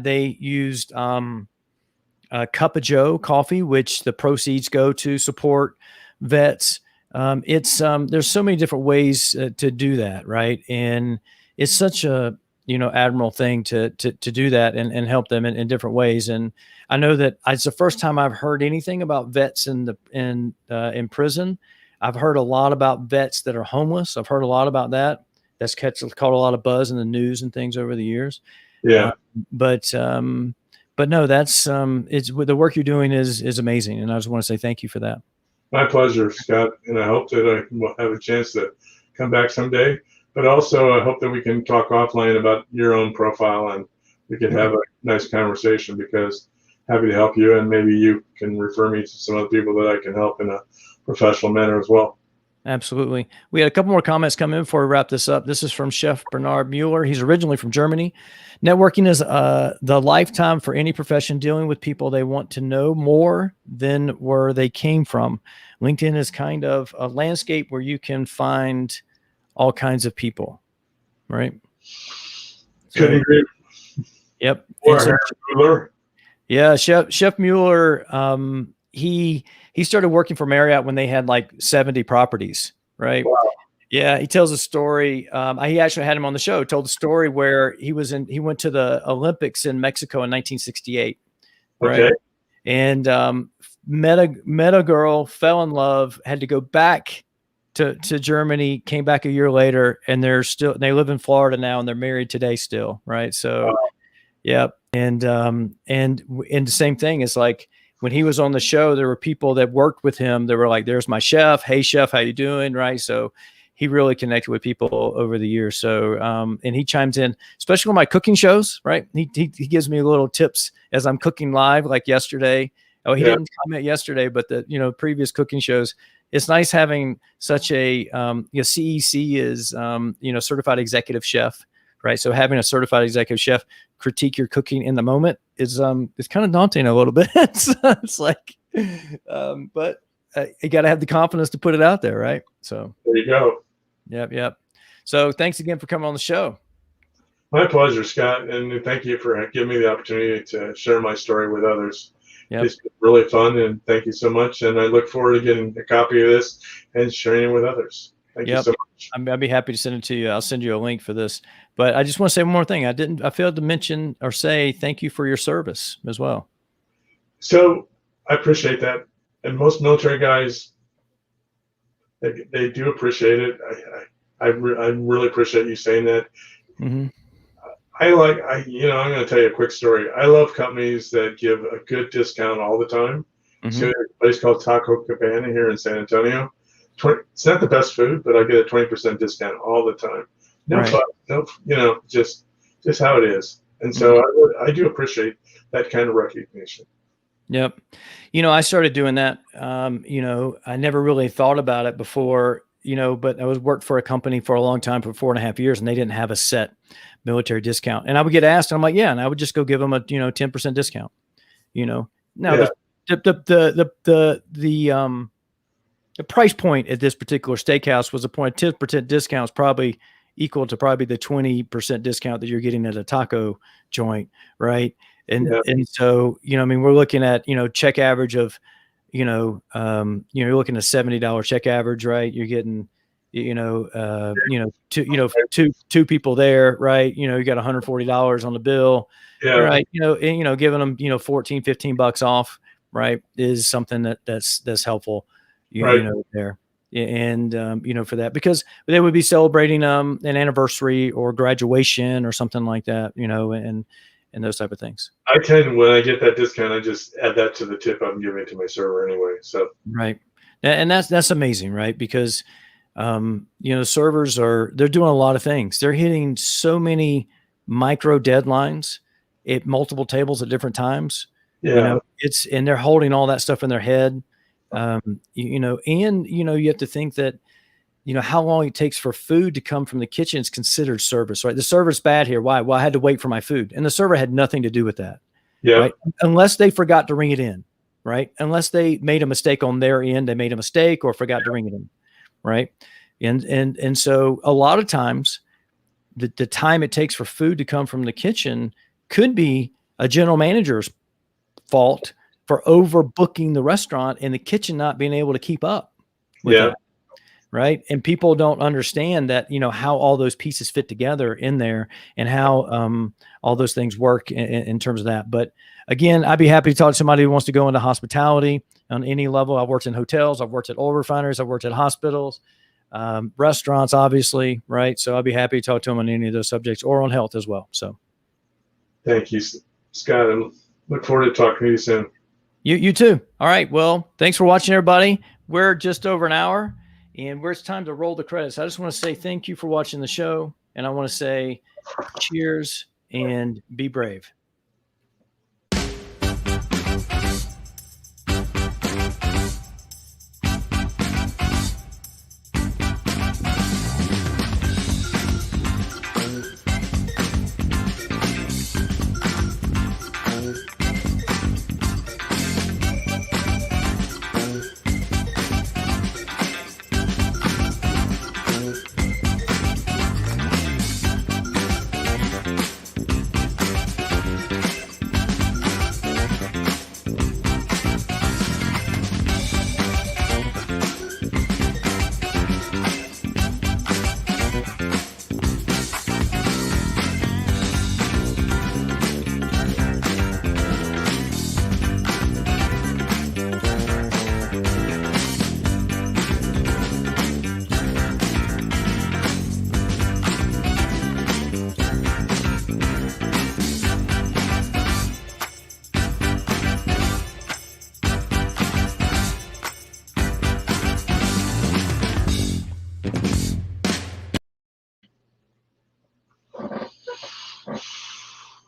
they used Cup of Joe coffee, which the proceeds go to support vets. There's so many different ways to do that, right? And it's such a admirable thing to do that and help them in different ways. And I know that it's the first time I've heard anything about vets in prison. I've heard a lot about vets that are homeless. I've heard a lot about that. That's caught a lot of buzz in the news and things over the years. Yeah. But no, that's the work you're doing is amazing. And I just want to say thank you for that. My pleasure, Scott. And I hope that I will have a chance to come back someday, but also I hope that we can talk offline about your own profile, and we can have a nice conversation, because happy to help you, and maybe you can refer me to some other people that I can help in a professional manner as well. Absolutely. We had a couple more comments come in before we wrap this up. This is from Chef Bernard Mueller. He's originally from Germany. Networking is the lifetime for any profession, dealing with people they want to know more than where they came from. LinkedIn is kind of a landscape where you can find all kinds of people, right? Couldn't agree. Yep. Yeah, Chef Mueller, he started working for Marriott when they had like 70 properties, right? Wow. Yeah, he tells a story. He actually had him on the show. Told the story where he went to the Olympics in Mexico in 1968, right? Okay. And met a girl, fell in love, had to go back to Germany, came back a year later, and they live in Florida now, and they're married today still, right? So, wow. Yep. And the same thing is like, when he was on the show, there were people that worked with him. They were like, "There's my chef. Hey, chef, how you doing?" Right. So he really connected with people over the years. So, and he chimes in, especially on my cooking shows. Right. He gives me little tips as I'm cooking live, like yesterday. Oh, he didn't comment yesterday, but the previous cooking shows. It's nice having such a CEC is certified executive chef. Right. So having a certified executive chef critique your cooking in the moment is it's kind of daunting a little bit. It's like, but you got to have the confidence to put it out there. Right. So there you go. Yep. So thanks again for coming on the show. My pleasure, Scott, and thank you for giving me the opportunity to share my story with others. Yep. It's been really fun, and thank you so much. And I look forward to getting a copy of this and sharing it with others. Thank you so much. I'd be happy to send it to you. I'll send you a link for this. But I just want to say one more thing. I failed to mention or say thank you for your service as well. So I appreciate that. And most military guys, they do appreciate it. I really appreciate you saying that. Mm-hmm. I'm going to tell you a quick story. I love companies that give a good discount all the time. Mm-hmm. So there's a place called Taco Cabana here in San Antonio. It's not the best food, but I get a 20% discount all the time. No right. fun, no, just how it is. And so I do appreciate that kind of recognition. Yep. I started doing that. I never really thought about it before, but I worked for a company for a long time, for 4.5 years, and they didn't have a set military discount. And I would get asked, and I'm like, yeah, and I would just go give them a 10% discount. Now the price point at this particular steakhouse was a point 10% discount is probably equal to probably the 20% discount that you're getting at a taco joint, right? And so we're looking at check average of you're looking at $70 check average, right? You're getting two people there, right? You got $140 on the bill, right? Giving them $14-15 off, right, is something that's helpful, there. And for that, because they would be celebrating an anniversary or graduation or something like that, and those type of things. I tend, when I get that discount, I just add that to the tip I'm giving to my server anyway. So right, and that's amazing, right? Because servers they're doing a lot of things. They're hitting so many micro deadlines at multiple tables at different times. Yeah, and they're holding all that stuff in their head. And you have to think that how long it takes for food to come from the kitchen is considered service, right? The server's bad here. Why? Well, I had to wait for my food, and the server had nothing to do with that. Yeah. Right? Unless they forgot to ring it in, right? Unless they made a mistake on their end, they made a mistake or forgot to ring it in, right? And so a lot of times the time it takes for food to come from the kitchen could be a general manager's fault for overbooking the restaurant and the kitchen not being able to keep up with that. Right. And people don't understand that, how all those pieces fit together in there and how all those things work in terms of that. But again, I'd be happy to talk to somebody who wants to go into hospitality on any level. I've worked in hotels, I've worked at oil refineries, I've worked at hospitals, restaurants, obviously. Right. So I'd be happy to talk to them on any of those subjects or on health as well. So. Thank you, Scott. I look forward to talking to you soon. You too. All right. Well, thanks for watching, everybody. We're just over an hour. And it's time to roll the credits. I just want to say thank you for watching the show. And I want to say cheers and be brave.